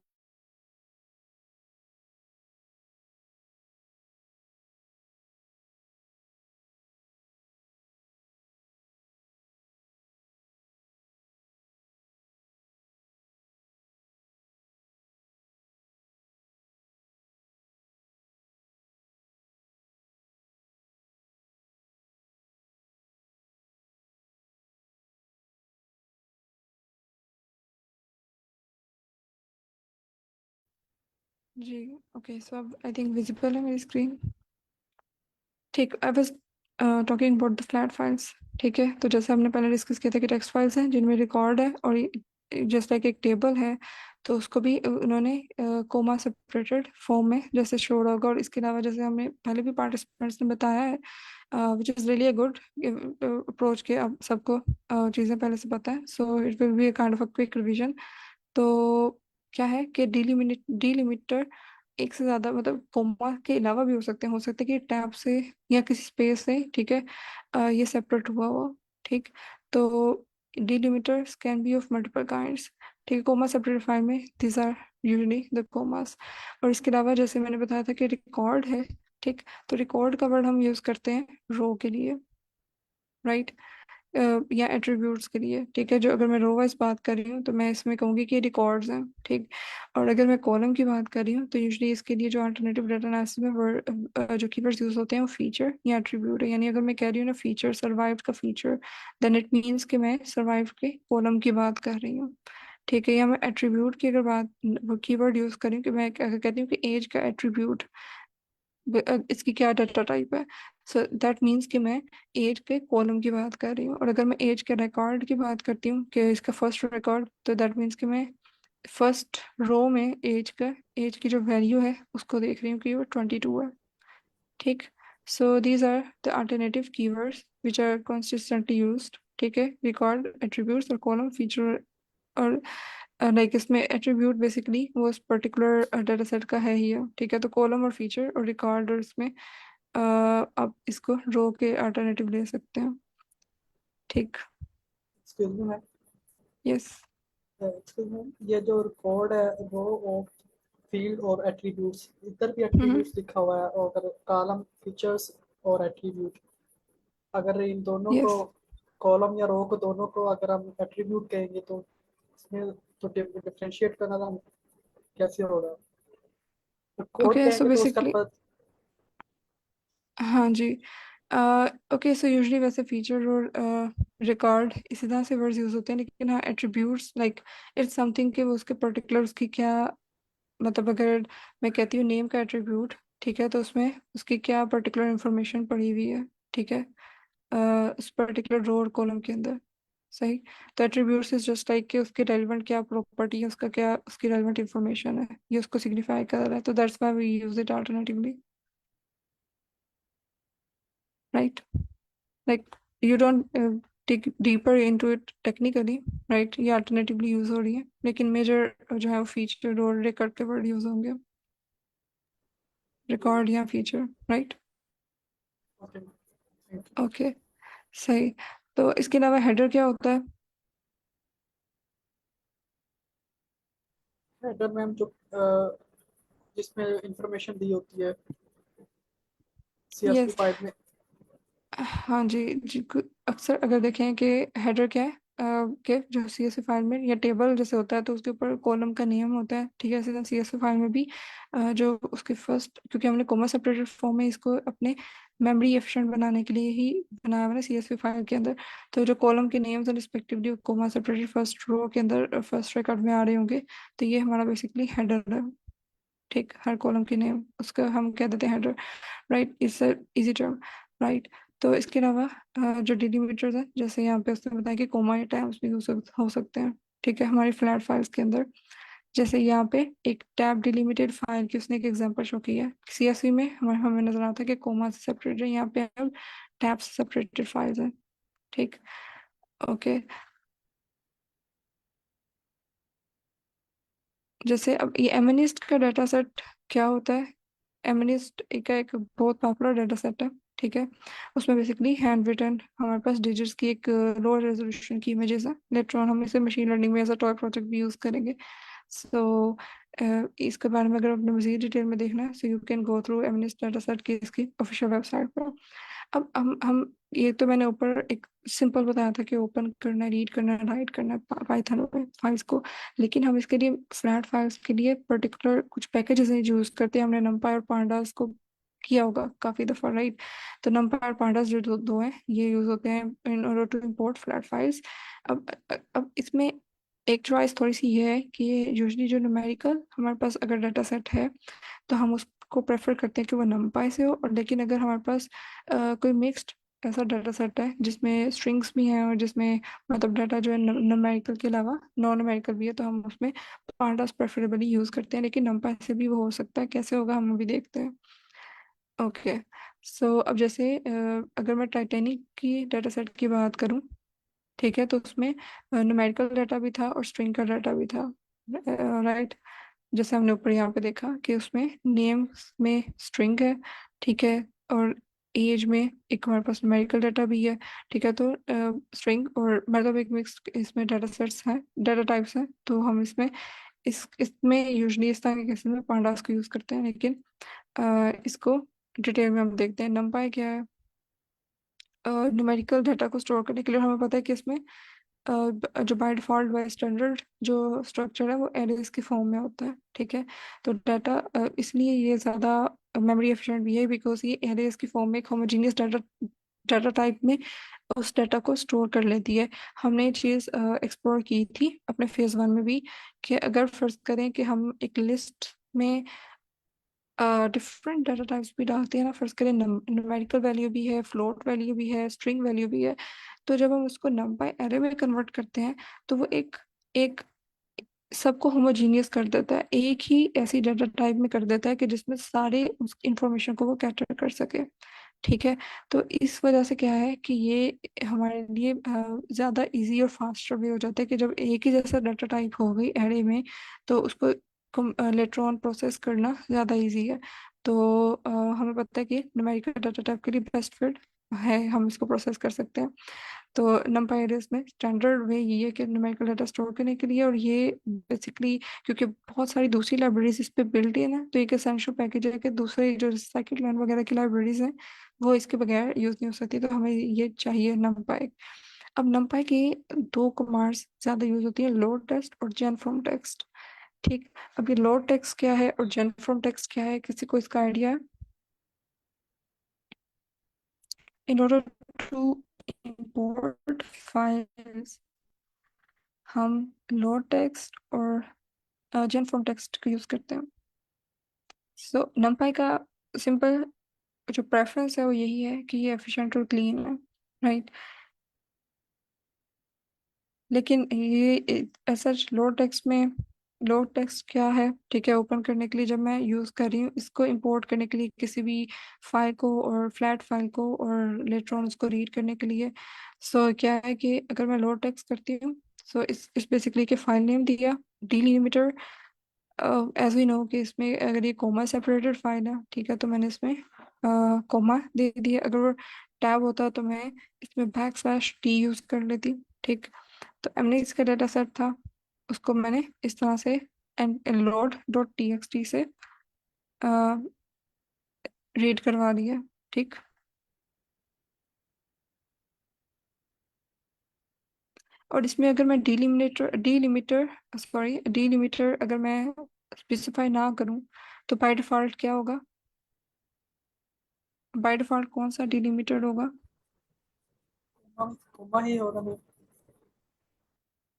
जी। ओके सो अब आई थिंक विजिबल है मेरी स्क्रीन। ठीक, I was talking about the flat files. ठीक है, तो जैसे हमने पहले डिस्कस किया था कि टेक्स्ट फाइल्स हैं जिनमें रिकॉर्ड है और जस्ट लाइक एक टेबल है, तो उसको भी उन्होंने कोमा सेपरेटेड फॉर्म में जैसे शोड होगा। और इसके अलावा जैसे हमें पहले भी पार्टिसिपेंट्स ने बताया है, which is really a good approach के अब सबको चीज़ें पहले से पता है, so it will be a kind of a quick revision. तो क्या है कि डीलिमिटर एक से ज्यादा मतलब कोमा के अलावा भी हो सकते हैं कि टैब से या किसी स्पेस से। ठीक है, ये सेपरेट हुआ हुआ। ठीक, तो delimiters can be of multiple kinds. ठीक है, कोमा सेपरेट फाइल में these are usually the commas. और इसके अलावा जैसे मैंने बताया था कि रिकॉर्ड है। ठीक, तो रिकॉर्ड का वर्ड हम यूज करते हैं रो के लिए, राइट। या एट्रीब्यूट्स के लिए, ठीक है। जो अगर मैं रो वाइज बात कर रही हूँ तो मैं इसमें कहूँगी कि रिकॉर्ड्स हैं, ठीक। और अगर मैं कॉलम की बात कर रही हूँ तो यूजली इसके लिए जो अल्टरनेटिव डाटा एनालिसिस में जो कीवर्ड्स यूज होते हैं वो फीचर या एट्रीब्यूट है। यानी अगर मैं कह रही हूँ ना फीचर, सर्वाइव का फीचर, देन इट मीन्स कि मैं सर्वाइव के कॉलम की बात कर रही हूँ, ठीक है। या मैं एट्रीब्यूट की अगर बात, वो कीवर्ड यूज करी कि मैं अगर कहती हूँ कि एज का एट्रीब्यूट, इसकी क्या डाटा टाइप है, सो दैट मीन्स कि मैं एज के कॉलम की बात कर रही हूँ। और अगर मैं एज के रिकॉर्ड की बात करती हूँ कि इसका फर्स्ट रिकॉर्ड, तो दैट मीन्स कि मैं फर्स्ट रो में एज की जो वैल्यू है उसको देख रही हूँ कि वो 22 है, ठीक। So these are the alternative keywords which are consistently used, ठीक है। रिकॉर्ड, एट्रीब्यूट्स और कॉलम, फीचर और लाइक इसमें एट्रीब्यूट बेसिकली वो उस पर्टिकुलर डाटा सेट का है ही है, ठीक है। तो कॉलम और फीचर और रिकॉर्ड और इसमें आप इसको रो के अल्टरनेटिव ले सकते हैं, ठीक। Excuse me ma'am, yes. Excuse ma'am, ये जो रिकॉर्ड है रो ऑफ फील्ड और एट्रीब्यूट्स, इधर भी एट्रीब्यूट्स लिखा हुआ है, और अगर कॉलम, फीचर्स और एट्रीब्यूट, अगर इन दोनों को, यस। कॉलम या रो को दोनों को अगर हम एट्रीब्यूट कहेंगे तो इसमें तो डिफरेंशिएट करना था कैसे होगा? कोड ओके सो कहेंगे तो उसका बेसिकली, हाँ जी, ओके सो यूजली वैसे फीचर और रिकॉर्ड इसी तरह से वर्ड्स यूज होते हैं, लेकिन हाँ एट्रीब्यूट्स लाइक इट्स समथिंग कि वो उसके पर्टिकुलर उसकी क्या, मतलब अगर मैं कहती हूँ नेम का एट्रीब्यूट, ठीक है, तो उसमें उसकी क्या पर्टिकुलर इंफॉर्मेशन पड़ी हुई है, ठीक है, उस पर्टिकुलर रो और कॉलम के अंदर, सही। तो एट्रीब्यूट्स इज जस्ट लाइक कि उसकी रेलिवेंट क्या प्रॉपर्टी है, उसका क्या, उसकी रेलिवेंट इंफॉर्मेशन है, ये उसको सिग्निफाई कर रहा है, तो that's why we use it alternatively, right. Like you don't dig deeper into it technically, right, ये अल्टरनेटिवली यूज हो रही है, लेकिन मेजर जो है वो फीचर और रिकॉर्ड के वर्ड यूज होंगे, रिकॉर्ड या feature, right. Okay, thank you. Okay, सही। तो इसके अलावा हेडर क्या होता है? हेडर मैम जो जिसमें इंफॉर्मेशन दी होती है CSV यस। फाइल में। हाँ जी जी, अक्सर अगर देखें कि हेडर क्या है, कि जो CSV फाइल में या टेबल जैसे होता है तो उसके ऊपर कॉलम का नेम होता है, ठीक है। इसी तरह CSV फाइल में भी जो उसके फर्स्ट, क्योंकि हमने कॉमा सेपरेटेड फॉर्म में इसको अपने मेमोरी एफिशिएंट बनाने के लिए ही बनाया हुआ है CSV फाइल के अंदर, तो जो कॉलम के names and respectively comma separated first row के अंदर फर्स्ट रिकॉर्ड में आ रहे होंगे, तो ये हमारा बेसिकली हेडर है, ठीक। हर कॉलम के नेम उसका हम कह देते हैं header, right. It's easy term, right. तो इसके अलावा जो डिलीमीटर्स है, जैसे यहाँ पे उसने बताया कि कोमा या टैब्स भी हो सकते हैं, ठीक है, हमारी फ्लैट फाइल्स के अंदर। जैसे यहाँ पे एक टैब डिलीमिटेड फाइल की उसने एक एग्जांपल शो किया है CSV में, हमें हमें नजर आता है कि कोमा से सेपरेट है, यहाँ पे टैब से सेपरेटेड फाइल्स हैं, ठीक। ओके, जैसे अब ये एमनिस्ट का डाटा सेट क्या होता है? एमनिस्ट एक बहुत पॉपुलर डाटा सेट है, ठीक है। उसमें बेसिकली हैंड रिटन हमारे पास डिजिट्स की एक लो रेजोल्यूशन की इमेजेस है। लेटर ऑन हम इसे मशीन लर्निंग में एज अ टॉय प्रोजेक्ट भी यूज करेंगे। सो इसके बारे में अगर आपने मजीद डिटेल में देखना है, सो you can go through एमनिस्ट data set की इसकी ऑफिशियल वेबसाइट पर। अब हम ये तो मैंने ऊपर एक सिंपल बताया था कि ओपन करना है, रीड करना है, राइट करना है पाइथन में फाइल्स को, लेकिन हम इसके लिए फ्लैट फाइल्स के लिए पर्टिकुलर कुछ पैकेजेस यूज करते हैं। हमने numpy और pandas को किया होगा काफी दफा, राइट। तो numpy और pandas जो दो हैं ये यूज होते हैं in order to import flat files. अब इसमें एक चॉइस थोड़ी सी ये है कि यूजली जो न्यूमेरिकल हमारे पास अगर डाटा सेट है तो हम उसको प्रेफर करते हैं कि वो numpy से हो, और लेकिन अगर हमारे पास कोई मिक्स्ड ऐसा डाटा सेट है जिसमें स्ट्रिंग्स भी हैं और जिसमें मतलब डाटा जो है न्यूमेरिकल के अलावा नॉन न्यूमेरिकल भी है, तो हम उसमें पांडास प्रेफरेबली यूज करते हैं, लेकिन numpy से भी वो हो सकता है, कैसे होगा हम अभी देखते हैं। ओके, सो अब जैसे अगर मैं टाइटैनिक की डाटा सेट की बात करूं, ठीक है, तो उसमें न्यूमेरिकल डाटा भी था और स्ट्रिंग का डाटा भी था, राइट। जैसे हमने ऊपर यहाँ पे देखा कि उसमें नेम में स्ट्रिंग है, ठीक है, और एज में एक हमारे पास न्यूमेरिकल डाटा भी है, ठीक है। तो स्ट्रिंग और मतलब एक मिक्स इसमें डाटा सेट्स हैं, डाटा टाइप्स हैं, तो हम इसमें इसमें यूजली इस तरह के केसेस में पांडास को यूज करते हैं, लेकिन इसको डिटेल में हम देखते हैं। numpy क्या है? न्यूमेरिकल डाटा को स्टोर करने के लिए हमें पता है कि इसमें जो बाय डिफॉल्ट बाय स्टैंडर्ड जो स्ट्रक्चर है वो एरेज के फॉर्म में होता है, ठीक है। तो डाटा इसलिए ये ज़्यादा मेमोरी एफिशिएंट भी है बिकॉज ये एरेज की फॉर्म में एक होमोजीनियस डाटा डाटा टाइप में उस डाटा को स्टोर कर लेती है। हमने ये चीज़ एक्सप्लोर की थी अपने फेज 1 में भी कि अगर फर्ज करें कि हम एक लिस्ट में डिफरेंट डाटा टाइप्स भी डालते हैं ना, फर्ज करें न्यूमेरिकल वैल्यू भी है, फ्लोट वैल्यू भी है, स्ट्रिंग वैल्यू भी है, तो जब हम उसको नंपाई एरे में कन्वर्ट करते हैं तो वो एक एक सबको होमोजीनियस कर देता है, एक ही ऐसी डाटा टाइप में कर देता है कि जिसमें सारे उस इंफॉर्मेशन को वो कैटर कर सके, ठीक है। तो इस वजह से क्या है कि ये हमारे लिए ज़्यादा इजी और फास्टर भी हो जाता है कि जब एक ही जैसा डाटा टाइप हो गई एरे में तो उसको लेटर ऑन प्रोसेस करना ज़्यादा इजी है। तो हमें पता है कि न्यूमेरिकल डाटा टाइप के लिए बेस्ट फिट है, हम इसको प्रोसेस कर सकते हैं। तो numpy arrays में स्टैंडर्ड वे ये है कि न्यूमेरिकल डाटा स्टोर करने के लिए, और ये बेसिकली क्योंकि बहुत सारी दूसरी लाइब्रेरीज इस पे बिल्ट इन है तो एक एसेंशियल पैकेज है कि दूसरे जो scikit learn वगैरह की लाइब्रेरीज हैं वो इसके बगैर यूज नहीं हो सकती, तो हमें ये चाहिए numpy। अब numpy की दो कमांड्स ज्यादा यूज होती है, लोड टेक्स्ट और जेन फ्रॉम टेक्स्ट, ठीक। अब ये लोड टेक्स्ट क्या है और जेन फ्रॉम टेक्स्ट क्या है, किसी को इसका आइडिया है? In order to import files हम लोड टेक्स्ट और जेन फ्रॉम टेक्स्ट का यूज करते हैं। सो numpy का सिंपल जो प्रेफरेंस है वो यही है कि ये एफिशिएंट और क्लीन है, राइट। लेकिन ये ऐसा लोड टेक्स्ट क्या है, ठीक है, ओपन करने के लिए जब मैं यूज कर रही हूँ इसको इंपोर्ट करने के लिए किसी भी फाइल को और फ्लैट फाइल को और लेटर ऑन उसको रीड करने के लिए, सो क्या है कि अगर मैं लोड टेक्स्ट करती हूँ सो इस बेसिकली के फाइल नेम दिया, डिलीमिटर, एज वी नो कि इसमें अगर ये कोमा सेपरेटेड फाइल है, ठीक है, तो मैंने इसमें कोमा दे दिया। अगर वो टैब होता तो मैं इसमें \t यूज कर लेती, ठीक। तो हमने इसका डाटा सेट था उसको मैंने इस तरह से load.txt से रीड करवा दिया, ठीक। और इसमें अगर मैं डीलिमिटर अगर मैं स्पेसिफाई ना करूं तो बाय डिफॉल्ट क्या होगा, बाय डिफॉल्ट कौन सा डीलिमिटेड होगा? कोमा ही होगा मैं।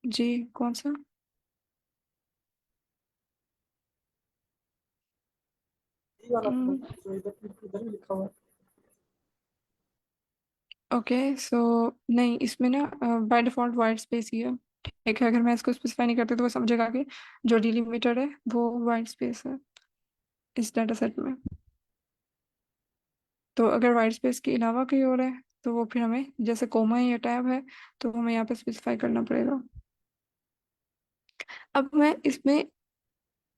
जी कौन सा? यही वाला जो इधर भी लिखा हुआ है। ओके सो नहीं, इसमें ना बाय डिफॉल्ट वाइट स्पेस ही है, ठीक है। अगर मैं इसको स्पेसिफाई नहीं करती तो वो समझेगा कि जो डिलिमिटेड है वो वाइट स्पेस है इस डाटा सेट में। तो अगर वाइट स्पेस के अलावा कहीं और है तो वो फिर हमें जैसे कोमा या टैब है तो हमें यहाँ पे स्पेसिफाई करना पड़ेगा। अब मैं इसमें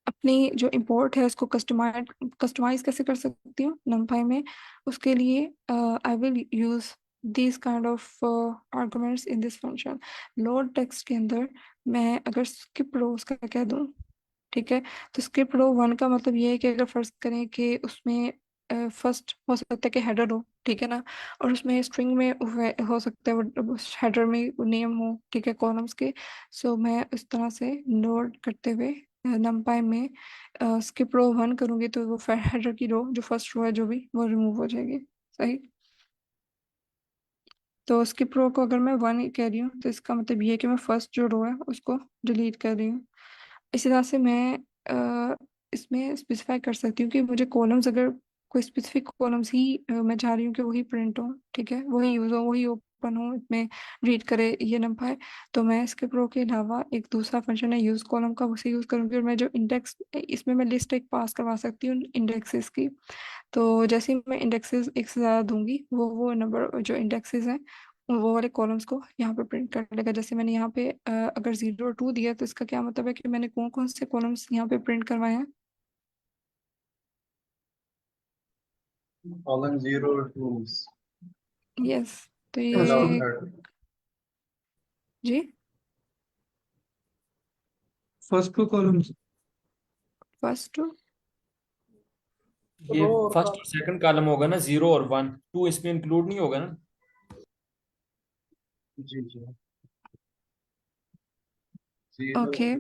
अपनी जो इंपोर्ट है उसको कस्टमाइज कैसे कर सकती हूँ numpy में, उसके लिए I will use this kind of arguments in this function. Load text के अंदर मैं अगर स्किप रोज का कह दूँ, ठीक है, तो स्किप रो 1 का मतलब ये है कि अगर फर्ज करें कि उसमें फर्स्ट हो सकता है कि हेडर हो, ठीक है ना, और उसमें स्ट्रिंग में हो सकता है वो हेडर में नेम हो, ठीक है, कॉलम्स के। सो मैं इस तरह से लोड करते हुए numpy में स्किप रो 1 करूंगी तो वो हेडर की रो जो फर्स्ट रो है जो भी वो रिमूव हो जाएगी, सही। तो स्किप रो को अगर मैं 1 कह रही हूँ तो इसका मतलब ये है कि मैं फर्स्ट जो रो है उसको डिलीट कर रही हूँ। इसी तरह से मैं इसमें स्पेसिफाई कर सकती हूँ कि मुझे कॉलम्स अगर कोई स्पेसिफिक कॉलम्स ही मैं चाह रही हूँ कि वही प्रिंट हो, ठीक है, वही यूज हो, वही ओपन हो, इसमें रीड करे ये numpy, तो मैं इसके प्रो के अलावा एक दूसरा फंक्शन है यूज कॉलम का, उसे यूज करूँगी। और मैं जो इंडेक्स इसमें मैं लिस्ट एक पास करवा सकती हूँ इंडेक्सेस की। तो जैसे ही मैं इंडेक्सेस एक से ज़्यादा दूंगी वो नंबर जो इंडेक्सेस हैं वो वाले कॉलम्स को यहाँ पे प्रिंट कर लेगा। जैसे मैंने यहाँ पे अगर 0 और 2 दिया तो इसका क्या मतलब है कि मैंने कौन कौन से कॉलम्स यहाँ पे प्रिंट करवाए हैं? कॉलम 0 और 2 यस, तो अलाउड ये जी फर्स्ट टू कॉलम्स फर्स्ट ये रो और फर्स्ट और सेकंड कॉलम होगा ना, 0 और 1, 2 इसमें इंक्लूड नहीं होगा ना। जी जी ओके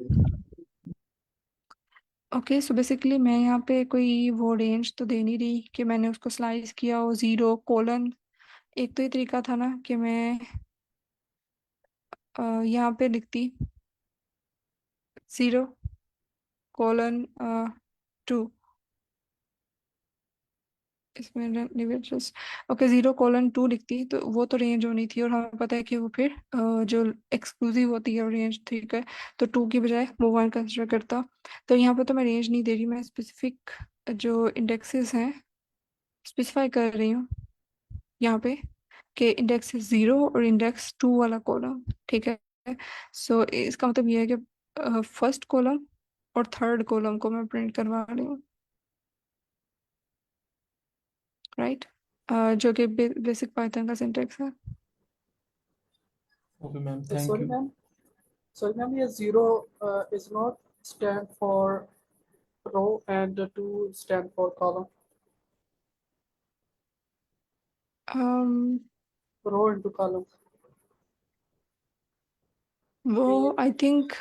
ओके, सो बेसिकली मैं यहाँ पे कोई वो रेंज तो दे नहीं रही कि मैंने उसको स्लाइस किया हो, जीरो कोलन। एक तो ये तरीका था ना कि मैं यहाँ पे लिखती जीरो कोलन टू, इसमें individuals. Okay, zero colon to लिखती तो वो तो रेंज होनी थी, और हमें पता है कि वो फिर जो एक्सक्लूसिव होती है रेंज, ठीक है, तो टू की बजाय वो वन कंसिडर करता। तो यहाँ पे तो मैं रेंज नहीं दे रही, मैं स्पेसिफिक जो इंडेक्सेस हैं स्पेसिफाई कर रही हूँ यहाँ पे, कि इंडेक्स जीरो और इंडेक्स टू वाला कॉलम, ठीक है। सो इसका मतलब ये है कि फर्स्ट कॉलम और थर्ड कॉलम को मैं प्रिंट करवा रही हूँ, राइट, जो कि बेसिक पाइथन का सिंटेक्स है। Okay ma'am, thank sorry you. ma'am, sorry ma'am, ये zero is not stand for row and two stand for column. um, Row into column. वो ये आई थिंक,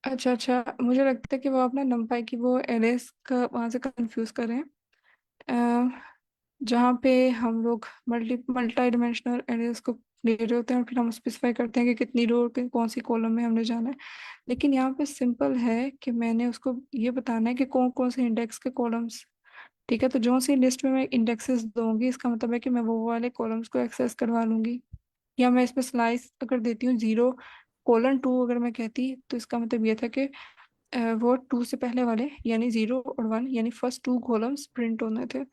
अच्छा अच्छा, मुझे लगता है कि वो अपना नंपाई की वो एरेस का वहाँ से कंफ्यूज कर रहे हैं, जहाँ पे हम लोग मल्टी डायमेंशनल एरेस को ले रहे होते हैं और फिर हम स्पेसिफाई करते हैं कि कितनी रो के कौन सी कॉलम में हमने जाना है। लेकिन यहाँ पे सिंपल है कि मैंने उसको ये बताना है कि कौन कौन से इंडेक्स के कॉलम्स, ठीक है। तो जो सी लिस्ट में मैं इंडेक्सेस दूंगी, इसका मतलब है कि मैं वो वाले कॉलम्स को एक्सेस करवा लूंगी। या मैं इसमें स्लाइस अगर देती हूँ जीरो कोलन टू, अगर मैं कहती तो इसका मतलब ये था कि वो टू से पहले वाले यानी जीरो और वन यानी फर्स्ट टू कॉलम्स प्रिंट होने थे।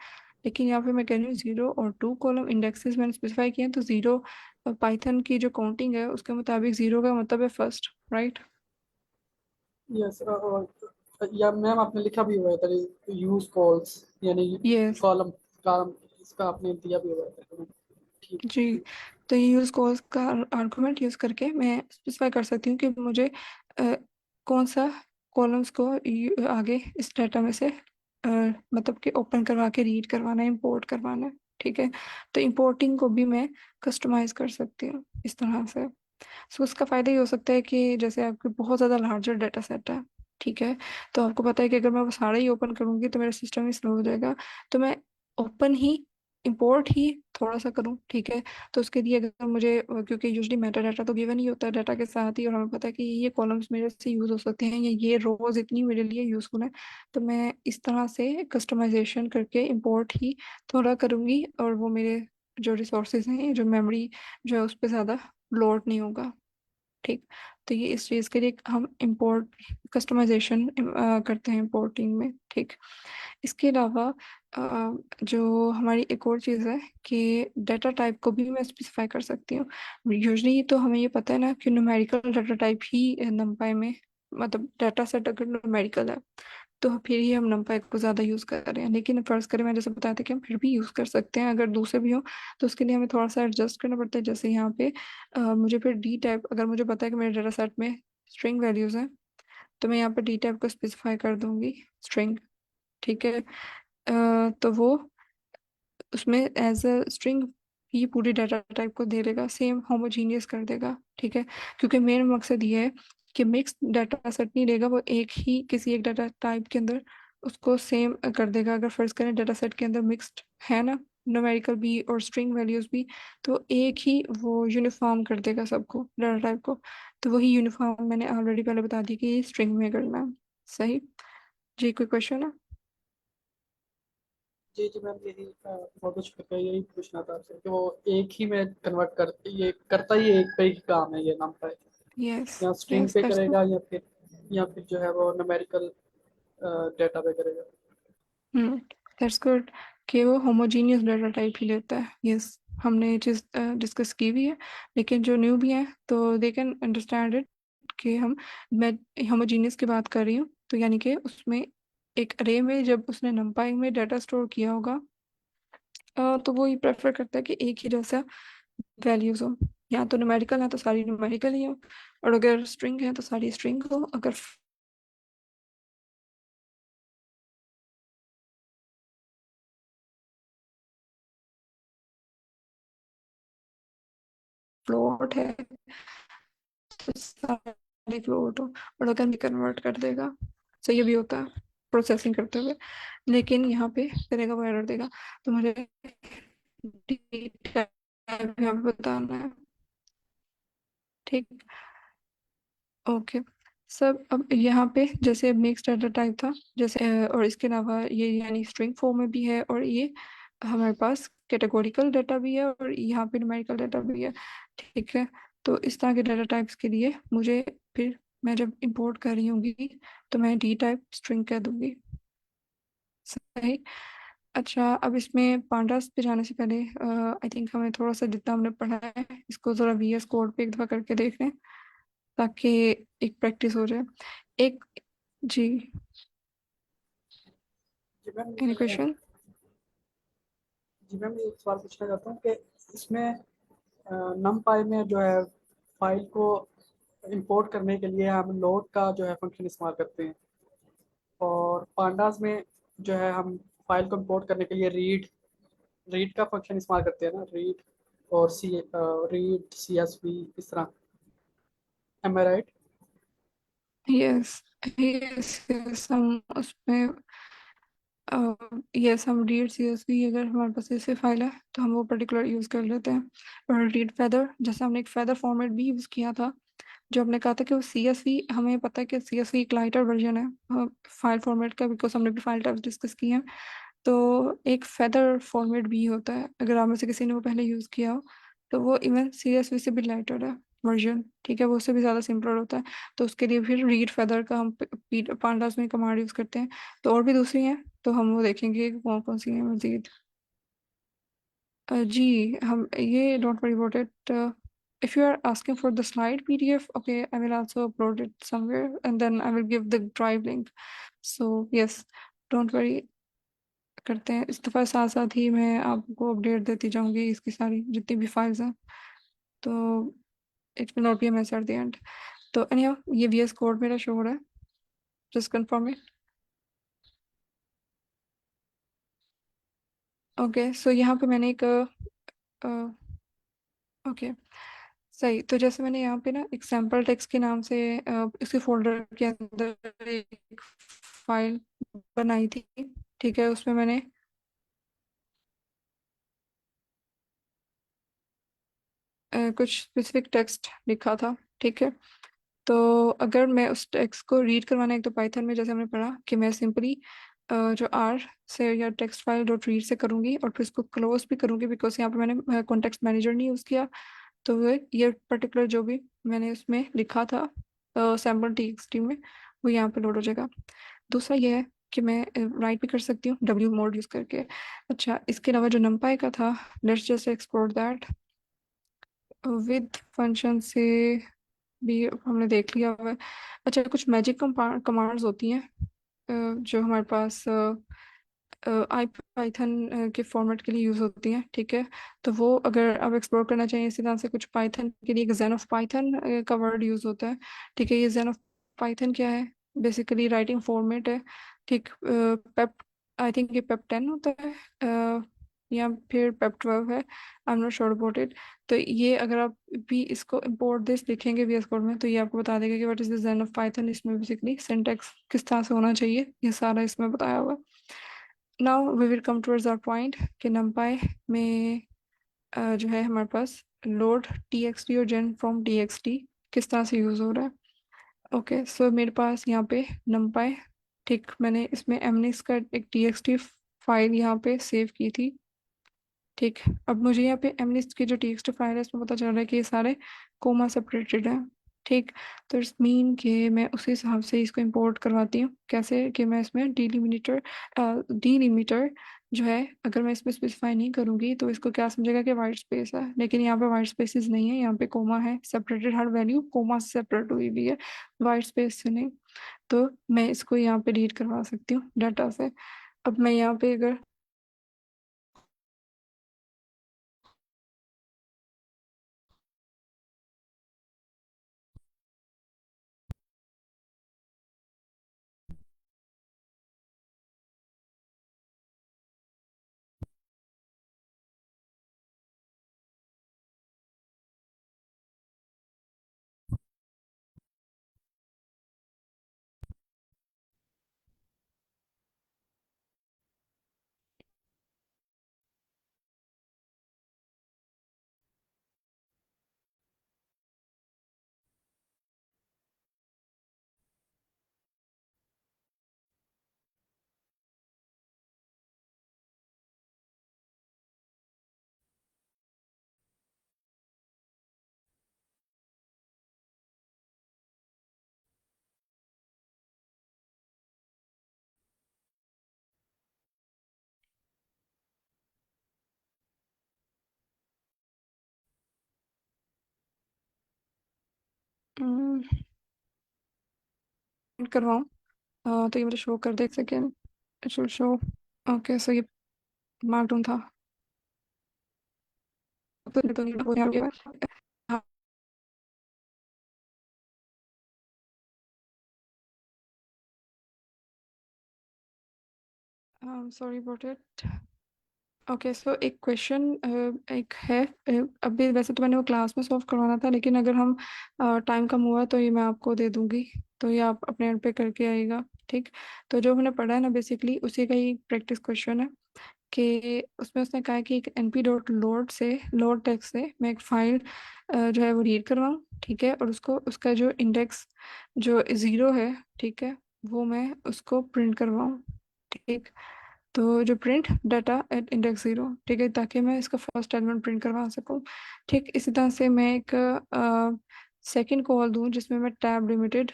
लेकिन यहाँ पे मैं कह रही हूँ जीरो और टू कॉलम इंडेक्सेस मैंने स्पेसिफाई किए हैं, तो जीरो पाइथन की जो काउंटिंग है उसके मुताबिक जीरो का मतलब है फर्स्ट, राइट। yes, या मैम आपने लिखा भी हुआ है इधर यूज कॉल्स, यानी यस कॉलम कॉलम इसका आपने दिया भी हुआ है इधर। ठीक जी। ठीक। तो ये यूज कॉल्स का आर्गुमेंट यूज करके मैं स्पेसिफाई कर सकती हूँ कि मुझे कौन सा कॉलम्स को आगे इस डाटा में से मतलब कि ओपन करवा के रीड करवाना है, इंपोर्ट करवाना है, ठीक है। तो इंपोर्टिंग को भी मैं कस्टमाइज कर सकती हूँ इस तरह से। सो उसका फायदा ये हो सकता है कि जैसे आपके बहुत ज़्यादा लार्जर डाटा सेट है, ठीक है, तो आपको पता है कि अगर मैं वो सारा ही ओपन करूंगी तो मेरा सिस्टम ही स्लो हो जाएगा। तो मैं ओपन ही इंपोर्ट ही थोड़ा सा करूँ, ठीक है। तो उसके लिए अगर मुझे क्योंकि यूजली मेटा डाटा तो गिवन ही होता है डाटा के साथ ही, और हमें पता है कि ये कॉलम्स मेरे से यूज हो सकते हैं या ये रोज इतनी मेरे लिए यूजफुल है, तो मैं इस तरह से कस्टमाइजेशन करके इंपोर्ट ही थोड़ा करूंगी, और वो मेरे जो रिसोर्सेज हैं, जो मेमोरी जो है उस पर ज़्यादा लोड नहीं होगा, ठीक। तो ये इस चीज़ के लिए हम इंपोर्ट कस्टमाइजेशन करते हैं इंपोर्टिंग में, ठीक। इसके अलावा जो हमारी एक और चीज़ है कि डाटा टाइप को भी मैं स्पेसिफाई कर सकती हूँ। यूजली तो हमें ये पता है ना कि न्यूमेरिकल डाटा टाइप ही नंपाई में, मतलब डाटा सेट अगर न्यूमेरिकल है तो फिर ही हम नंपाई को ज़्यादा यूज़ कर रहे हैं। लेकिन फर्ज करें मैं जैसे बताया था कि हम फिर भी यूज़ कर सकते हैं अगर दूसरे भी हो, तो उसके लिए हमें थोड़ा सा एडजस्ट करना पड़ता है। जैसे यहाँ पे मुझे फिर डी टाइप, अगर मुझे पता है कि मेरे डाटा सेट में स्ट्रिंग वैल्यूज़ हैं, तो मैं यहाँ पे डी टाइप को स्पेसिफाई कर दूंगी स्ट्रिंग, ठीक है। तो वो उसमें एज अ स्ट्रिंग ही पूरी डाटा टाइप को दे देगा, सेम होमोजीनियस कर देगा, ठीक है। क्योंकि मेन मकसद ये है कि मिक्स डाटा सेट नहीं लेगा, वो एक ही किसी एक डाटा टाइप के अंदर उसको सेम कर देगा। अगर फर्ज करें डाटा सेट के अंदर मिक्स्ड है ना, न्यूमेरिकल भी और स्ट्रिंग वैल्यूज भी, तो एक ही वो यूनिफॉर्म कर देगा सबको डाटा टाइप को। तो वही यूनिफॉर्म मैंने ऑलरेडी पहले बता दी कि स्ट्रिंग में करना है, सही। जी, कोई क्वेश्चन है? जी जी मैम, यही बहुत कुछ करके यही पूछना था आपसे कि वो एक ही में कन्वर्ट कर, ये करता ही एक पे ही काम है ये नाम का, यस या स्ट्रिंग यस, पे दैट्स करेगा या फिर जो है वो न्यूमेरिकल डेटा पे करेगा। हम्म, दैट्स गुड कि वो होमोजीनियस डाटा टाइप ही लेता है। यस, हमने ये चीज़ डिस्कस की भी है। लेकिन जो न्यू भी है तो दे कैन अंडरस्टैंड इट कि मैं होमोजीनियस की बात कर रही हूँ, तो यानी कि उसमें एक अरे में जब उसने नंपाई में डाटा स्टोर किया होगा, तो वो ये प्रेफर करता है कि एक ही जैसा वैल्यूज हो, या तो न्यूमेरिकल है तो सारी न्यूमेरिकल ही हो, और अगर स्ट्रिंग है तो सारी स्ट्रिंग हो। अगर फ्लोट है तो सारी फ्लोट हो, और अगर भी कन्वर्ट कर देगा, तो ये भी होता है प्रोसेसिंग करते हुए, लेकिन यहाँ पे करेगा वो एरर देगा। तो मुझे टाइप यहाँ पे बताना है, ठीक। ओके। सब अब यहाँ पे जैसे मिक्स डाटा टाइप था, जैसे और इसके अलावा ये यानी स्ट्रिंग फॉर्म में भी है, और ये हमारे पास कैटेगोरिकल डाटा भी है, और यहाँ पे न्यूमेरिकल डाटा भी है, ठीक है। तो इस तरह के डाटा टाइप्स के लिए मुझे फिर मैं जब इंपोर्ट कर रही होंगी तो मैं डी टाइप स्ट्रिंग कह दूंगी, सही। अच्छा, अब इसमें पांडास पे जाने से पहले आई थिंक हमें थोड़ा सा जितना हमने पढ़ा है इसको ज़रा VS कोड पे एक दफ़ा करके देख लें, ताकि एक प्रैक्टिस हो जाए। एक जी, जी मैम, एनी क्वेश्चन? जी मैम, एक सवाल पूछना चाहता हूँ कि इसमें नमपाई में जो है फाइल को इंपोर्ट करने के लिए हम लोड का जो है फंक्शन इस्तेमाल करते हैं, और पांडास में जो है हम फाइल को इंपोर्ट करने के लिए रीड रीड का फंक्शन इस्तेमाल करते हैं ना, रीड और रीड CSV इस तरह, एम आई राइट? यस, यस, यस, हम उसमें यस, हम रीड CSV अगर हमारे पास ऐसे फाइल है तो हम वो पर्टिकुलर यूज़ कर लेते हैं। और रीड फैदर, जैसे हमने एक फैदर फॉर्मेट भी यूज़ किया था, जो हमने कहा था कि वो CSV, हमें पता है कि CSV एक लाइटर वर्जन है फाइल फॉर्मेट का, बिकॉज हमने भी फाइल टाइप्स डिस्कस किए हैं। तो एक फेदर फॉर्मेट भी होता है, अगर आप में से किसी ने वो पहले यूज़ किया हो, तो वो इवन CSV से भी लाइटर है वर्जन, ठीक है, वो उससे भी ज़्यादा सिंपल होता है। तो उसके लिए फिर रीड फेदर का हम पांडास में कमांड यूज़ करते हैं। तो और भी दूसरी हैं, तो हम वो देखेंगे कि कौन कौन सी हैं मजीद। जी, हम ये don't worry about it, if you are asking for the slide PDF, okay, I will also upload it somewhere and then I will give the drive link. So yes, don't worry, करते हैं इस दफ़ा, साथ साथ ही मैं आपको update देती जाऊंगी इसकी सारी जितनी भी फाइल्स हैं, तो it will not be a mess eight the and. तो anyhow, ये VS कोड मेरा शो हो रहा है, जस्ट कंफर्म इट। ओके, सो यहाँ पे मैंने एक ओके, सही। तो जैसे मैंने यहाँ पे ना एक सैम्पल टेक्स्ट के नाम से इसके फोल्डर के अंदर एक फाइल बनाई थी, ठीक है। उसमें मैंने कुछ स्पेसिफिक टेक्स्ट लिखा था, ठीक है। तो अगर मैं उस टेक्स्ट को रीड करवाना है, एक तो पाइथन में जैसे हमने पढ़ा कि मैं सिंपली जो आर से या टेक्स्ट फाइल डॉट रीड से करूँगी, और फिर इसको क्लोज भी करूँगी, बिकॉज यहाँ पे मैंने कॉन्टेक्स्ट मैनेजर नहीं यूज़ किया। तो ये पर्टिकुलर जो भी मैंने उसमें लिखा था सैम्पल TXT में, वो यहाँ पे लोड हो जाएगा। दूसरा ये है कि मैं राइट भी कर सकती हूँ W मोड यूज़ करके। अच्छा, इसके अलावा जो numpy का था, let's just explore that with function से भी हमने देख लिया हुआ है। अच्छा, कुछ मैजिक कमांड्स होती हैं जो हमारे पास आई पाइथन के फॉर्मेट के लिए यूज़ होती हैं, ठीक है। तो वो अगर आप एक्सप्लोर करना चाहिए इसी तरह से, कुछ पाइथन के लिए एक जेन ऑफ पाइथन का वर्ड यूज़ होता है, ठीक है। ये जेन ऑफ पाइथन क्या है, बेसिकली राइटिंग फॉर्मेट है, ठीक। पेप, आई थिंक ये पेप 10 होता है, या फिर पेप 12 है, I am not sure about it. तो ये अगर आप भी इसको इम्पोर्ट दिस लिखेंगे VS कोड में, तो ये आपको बता देगा कि what is the zen of Python. इसमें बेसिकली सिंटैक्स किस तरह से होना चाहिए, ये सारा इसमें बताया हुआ है। Now we will come towards our point कि numpy में जो है हमारे पास लोड TXT और जेन फ्रॉम TXT किस तरह से यूज़ हो रहा है। ओके, सो मेरे पास यहाँ पे numpy, ठीक, मैंने इसमें mnix का एक TXT फाइल यहाँ पे सेव की थी, ठीक। अब मुझे यहाँ पे mnix की जो TXT फाइल है, इसमें पता चल रहा है कि ये सारे कोमा सेपरेटेड हैं, ठीक। तो इट्स मीन कि मैं उसी हिसाब से इसको इंपोर्ट करवाती हूँ। कैसे कि मैं इसमें डीलिमिटर जो है, अगर मैं इसमें स्पेसिफाई नहीं करूँगी तो इसको क्या समझेगा कि वाइट स्पेस है, लेकिन यहाँ पे वाइट स्पेसिस नहीं है, यहाँ पे कोमा है, सेपरेटेड, हर वैल्यू कोमा से सेपरेट हुई हुई है, वाइट स्पेस से नहीं। तो मैं इसको यहाँ पे रीड करवा सकती हूँ डाटा से। अब मैं यहाँ पे अगर करवाऊँ तो ये मुझे शो कर दे एक second. It will show. Okay so ये मार्कडाउन था तो ये वो यहाँ पे हाँ sorry about it. Okay so एक क्वेश्चन एक है अभी वैसे तो मैंने वो क्लास में सॉल्व करवाना था, लेकिन अगर हम टाइम कम हुआ तो ये मैं आपको दे दूंगी, तो ये आप अपने एंड पे करके आइएगा। ठीक। तो जो हमने पढ़ा है ना बेसिकली उसी का ही प्रैक्टिस क्वेश्चन है कि उसमें उसने कहा कि एक np डॉट लोड से लोड टेक्स्ट से मैं एक फाइल जो है वो रीड करवाऊँ। ठीक है। और उसको उसका जो इंडेक्स जो ज़ीरो है, ठीक है, वो मैं उसको प्रिंट करवाऊँ। ठीक। तो जो print data at index zero, ठीक है, ताकि मैं इसका फर्स्ट एलिमेंट प्रिंट करवा सकूँ। ठीक। इसी तरह से मैं एक सेकंड कॉल दूँ जिसमें मैं टैब लिमिटेड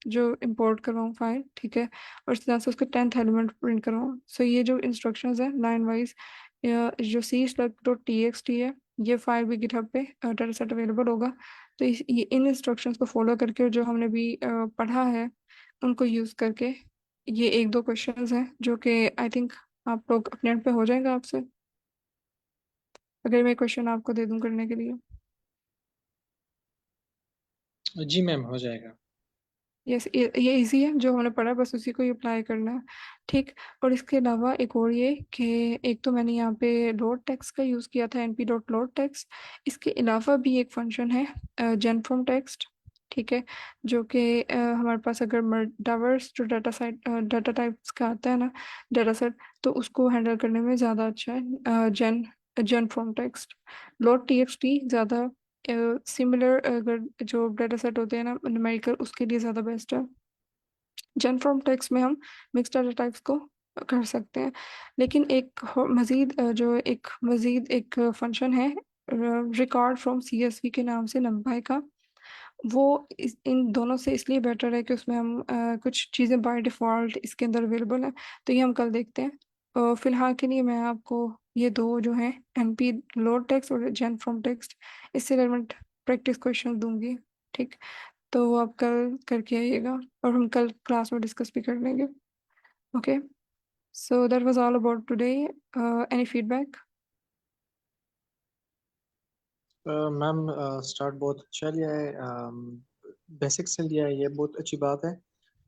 जो इंपोर्ट करवाऊँ फाइल। ठीक है। और इस तरह से उसका 10th एलिमेंट प्रिंट करवाऊँ। सो ये जो इंस्ट्रक्शंस है लाइन वाइज जो C slug dot T X T है, ये फाइल भी गिटहब पे डाटा सेट अवेलेबल होगा। तो ये इन इंस्ट्रक्शंस को फॉलो करके और जो हमने भी पढ़ा है उनको यूज़ करके ये एक दो क्वेश्चंस हैं जो कि आई थिंक आप लोग अपने एंड पे हो जाएगा आपसे, अगर मैं क्वेश्चन आपको दे दूं करने के लिए। जी मैम हो जाएगा। यस ये इजी है जो हमने पढ़ा, बस उसी को ही अप्लाई करना है। ठीक। और इसके अलावा एक और ये कि एक तो मैंने यहाँ पे लोड टेक्स्ट का यूज़ किया था np डॉट लोड टेक्स्ट। इसके अलावा भी एक फंक्शन है जेन फ्रॉम टेक्स्ट। ठीक है। जो कि हमारे पास अगर डाइवर्स जो डाटा टाइप्स का आता है ना डाटा सेट, तो उसको हैंडल करने में ज़्यादा अच्छा है gen gen from text. Load T X T ज़्यादा सिमिलर अगर जो डाटा सेट होते हैं ना न्यूमेरिकल उसके लिए ज़्यादा बेस्ट है। जेन फ्रॉम टेक्स्ट में हम मिक्स डाटा टाइप्स को कर सकते हैं। लेकिन एक मज़ीद एक फंक्शन है रिकॉर्ड फ्रॉम सीएसवी के नाम से numpy का। वो इन दोनों से इसलिए बेटर है कि उसमें हम कुछ चीज़ें बाय डिफ़ॉल्ट इसके अंदर अवेलेबल हैं, तो ये हम कल देखते हैं। फिलहाल के लिए मैं आपको ये दो जो हैं np लोड टेक्स्ट और जेन फ्रॉम टेक्स्ट इससे रिलेवेंट प्रैक्टिस क्वेश्चन दूंगी। ठीक। तो वो आप कल करके आइएगा और हम कल क्लास में डिस्कस भी कर लेंगे। Okay so that was all about today. Any feedback? Ma'am start बहुत अच्छा लिया है, बेसिक से लिया है, ये बहुत अच्छी बात है।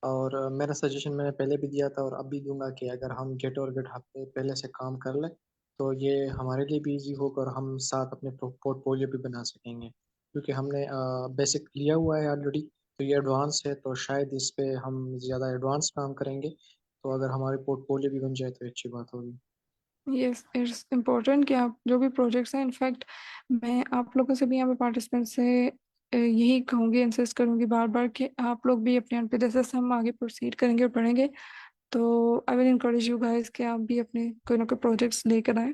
और मेरा सजेशन मैंने पहले भी दिया था और अब भी दूंगा कि अगर हम गेट और गेट हब पे पहले से काम कर लें तो ये हमारे लिए भी इजी होगा और हम साथ अपने पोर्टफोलियो भी बना सकेंगे, क्योंकि हमने बेसिक लिया हुआ है ऑलरेडी। तो ये एडवांस है तो शायद इस पे हम ज़्यादा एडवांस काम करेंगे, तो अगर हमारे पोर्टफोलियो भी बन जाए तो अच्छी बात होगी। यस इट्स इम्पोर्टेंट कि आप जो भी प्रोजेक्ट्स हैं, इनफैक्ट मैं आप लोगों से भी यहाँ पे पार्टिसिपेंट से यही कहूँगी, इंसिस्ट करूँगी बार बार कि आप लोग भी अपने पे जैसे जैसे हम आगे प्रोसीड करेंगे और पढ़ेंगे तो I will encourage you guys कि आप भी अपने कोई ना कोई प्रोजेक्ट्स लेकर आएँ,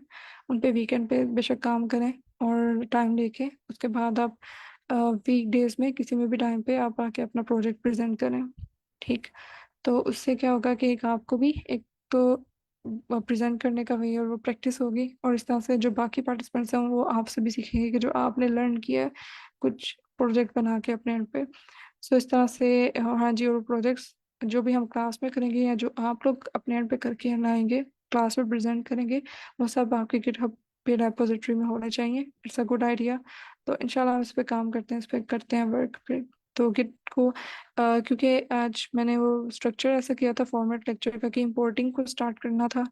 उन पे वीकेंड पे बेशक काम करें और टाइम लेके उसके बाद आप वीक डेज में किसी में भी टाइम पे आप आके अपना प्रोजेक्ट प्रेजेंट करें। ठीक। तो उससे क्या होगा कि एक आपको भी एक तो प्रेजेंट करने का वही और वो प्रैक्टिस होगी, और इस तरह से जो बाकी पार्टिसिपेंट्स हैं वो आपसे भी सीखेंगे कि जो आपने लर्न किया है कुछ प्रोजेक्ट बना के अपने एंड पे। सो इस तरह से हाँ जी, और प्रोजेक्ट्स जो भी हम क्लास में करेंगे या जो आप लोग अपने एंड पे करके लाएंगे क्लास में प्रेजेंट करेंगे, वो सब आपके गिटहब पे रेपोजिटरी में होना चाहिए। It's a good idea. तो इंशाल्लाह हम इस पे काम करते हैं, इस पे करते हैं वर्क पे। तो गिट को क्योंकि आज मैंने वो स्ट्रक्चर ऐसा किया था फॉर्मेट लेक्चर का कि इंपोर्टिंग को स्टार्ट करना था,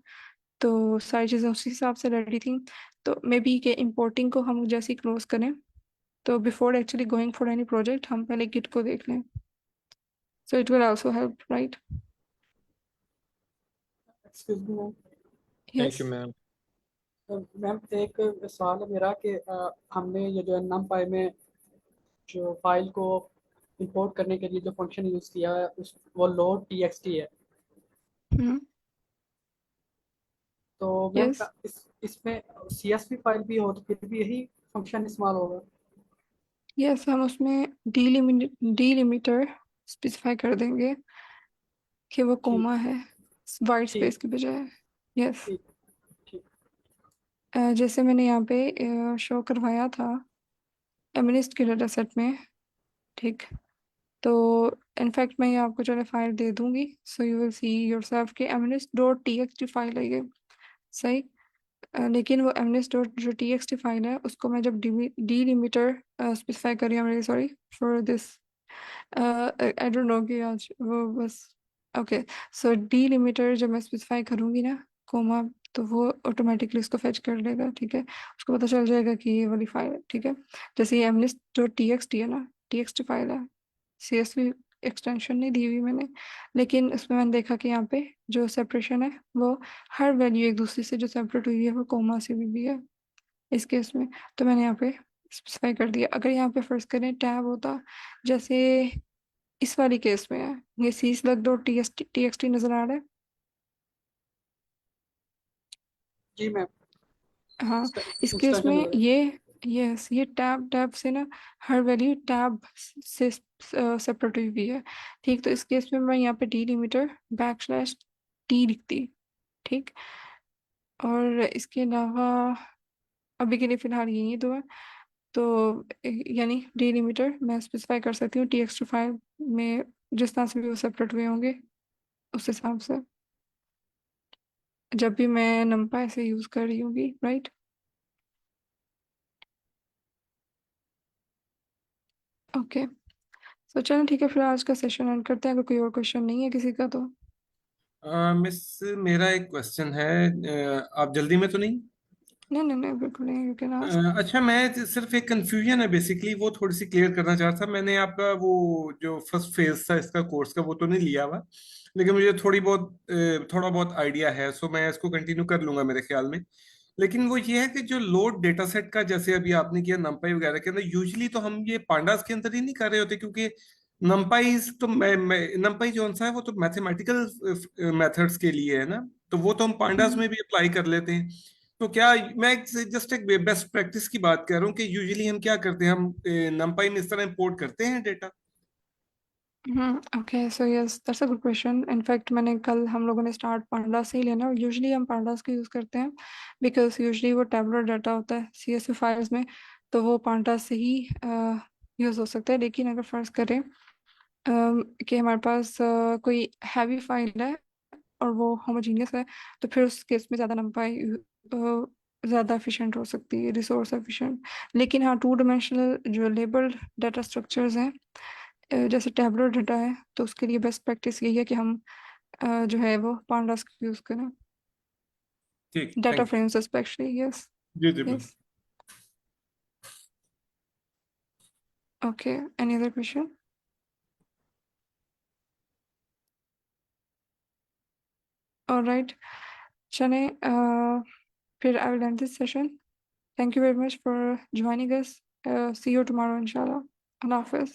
तो सारी चीज़ें उसी हिसाब से रेडी थी। तो मे बी कि इंपोर्टिंग को हम जैसे ही क्लोज करें तो before actually going for any project हम पहले गिट को देख लें, so it will also help right. Excuse me ma'am. Thank yes you ma'am. Ma'am एक सवाल है मेरा कि हमने ये जो है numpy में जो फाइल को इंपोर्ट करने के लिए जो फंक्शन यूज़ किया है उस वो लोड txt है। तो मैम यस इसमें CSV फाइल भी हो तो फिर भी यही फंक्शन इस्तेमाल होगा? यस हम उसमें डीलिमिटर स्पेसिफाई कर देंगे कि वो ठीक कोमा है वाइट ठीक स्पेस की बजाय। यस ठीक ठीक। जैसे मैंने यहाँ पे शो करवाया था एमिनिस्ट के डाटा सेट में ठीक। तो इनफैक्ट मैं ये आपको चलो फाइल दे दूंगी, so you will see yourself कि mns.txt फाइल है ये, सही। लेकिन वो mns डॉट जो txt फाइल है उसको मैं जब डिलिमिटर स्पेसिफाई कर रही हूँ, sorry for this, I don't no कि आज वो बस, ओके। सो डिलिमिटर जब मैं स्पेसिफाई करूँगी ना कोमा, तो वो ऑटोमेटिकली उसको फेच कर लेगा, ठीक है। उसको पता चल जाएगा कि ये वाली फाइल है, ठीक है। जैसे ये mns जो txt है ना, txt फाइल है, CSV एक्सटेंशन नहीं दी हुई मैंने, लेकिन उसमें मैंने देखा कि यहाँ पे जो सेपरेशन है वो हर वैल्यू एक दूसरे से जो सेपरेट हुई है वो कोमा से भी है इस केस में। तो मैंने यहाँ पे स्पेसिफाई कर दिया। अगर यहाँ पे फर्स्ट करें टैब होता, जैसे इस वाली केस में है, ये C slug dot T X T नजर आ रहा है। जी मैम, हाँ, इस केस एक्सटेंशन में हो रहा है। ये, यस, ये टैब टैब से ना हर वैल्यू टैब से सेपरेट हुई हुई है, ठीक। तो इस केस में मैं यहाँ पे डिलिमिटर /t लिखती, ठीक। और इसके अलावा अभी के लिए फिलहाल यही दो है। तो यानी डिलिमिटर मैं स्पेसिफाई कर सकती हूँ txt फाइल में जिस तरह से भी वो सेपरेट हुए होंगे उस हिसाब से, जब भी मैं numpy से यूज कर रही होंगी, राइट। ओके, तो चलो ठीक है, फिर आज का सेशन एंड करते हैं। अगर कोई और क्वेश्चन नहीं है किसी का तो। मिस, मेरा एक क्वेश्चन है, आप जल्दी में तो नहीं? नहीं नहीं नहीं, बिल्कुल नहीं, यू कैन आस्क। अच्छा, मैं सिर्फ एक कंफ्यूजन है बेसिकली, वो थोड़ी सी क्लियर करना चाह रहा था। मैंने आपका वो जो फर्स्ट फेज था इसका कोर्स का वो तो नहीं लिया हुआ, लेकिन मुझे थोड़ा बहुत आइडिया है, सो मैं इसको कंटिन्यू कर लूंगा मेरे ख्याल में। लेकिन वो ये है कि जो लोड डेटा सेट का जैसे अभी आपने किया नंपाई वगैरह के अंदर, यूजली तो हम ये पांडास के अंदर ही नहीं कर रहे होते, क्योंकि नंपाई तो नंपाई जो सा है वो तो मैथमेटिकल मेथड्स के लिए है ना, तो वो तो हम पांडास में भी अप्लाई कर लेते हैं। तो क्या, मैं जस्ट एक बेस्ट प्रैक्टिस की बात कर रहा हूँ कि यूजुअली हम क्या करते हैं, हम नंपाई में इस तरह इंपोर्ट करते हैं data. Okay, so yes that's a good question. In fact मैंने कल, हम लोगों ने स्टार्ट पांडास से ही लेना, और यूजुअली हम पांडास का यूज़ करते हैं बिकॉज यूजुअली वो टेबुलर डाटा होता है CSV फाइल्स में, तो वो पांडास से ही यूज़ हो सकता है। लेकिन अगर फर्ज करें कि हमारे पास कोई हैवी फाइल है और वो होमोजीनियस है, तो फिर उस केस में ज़्यादा नंपाई ज़्यादा एफिशिएंट हो सकती है, रिसोर्स एफिशिएंट। लेकिन हाँ, 2 डायमेंशनल जो लेबल्ड डाटा स्ट्रक्चर्स हैं, जैसे टैबलर डाटा है, तो उसके लिए बेस्ट प्रैक्टिस यही है कि हम जो है वो पांडास का यूज़ करें, ठीक, data thank you. Frames specially. Yes, जी जी, बिल्कुल। Yes. Okay, any other question? Alright, चलें, फिर I will end this session. Thank you very much for joining us. See you tomorrow, inshallah. Allah Hafiz.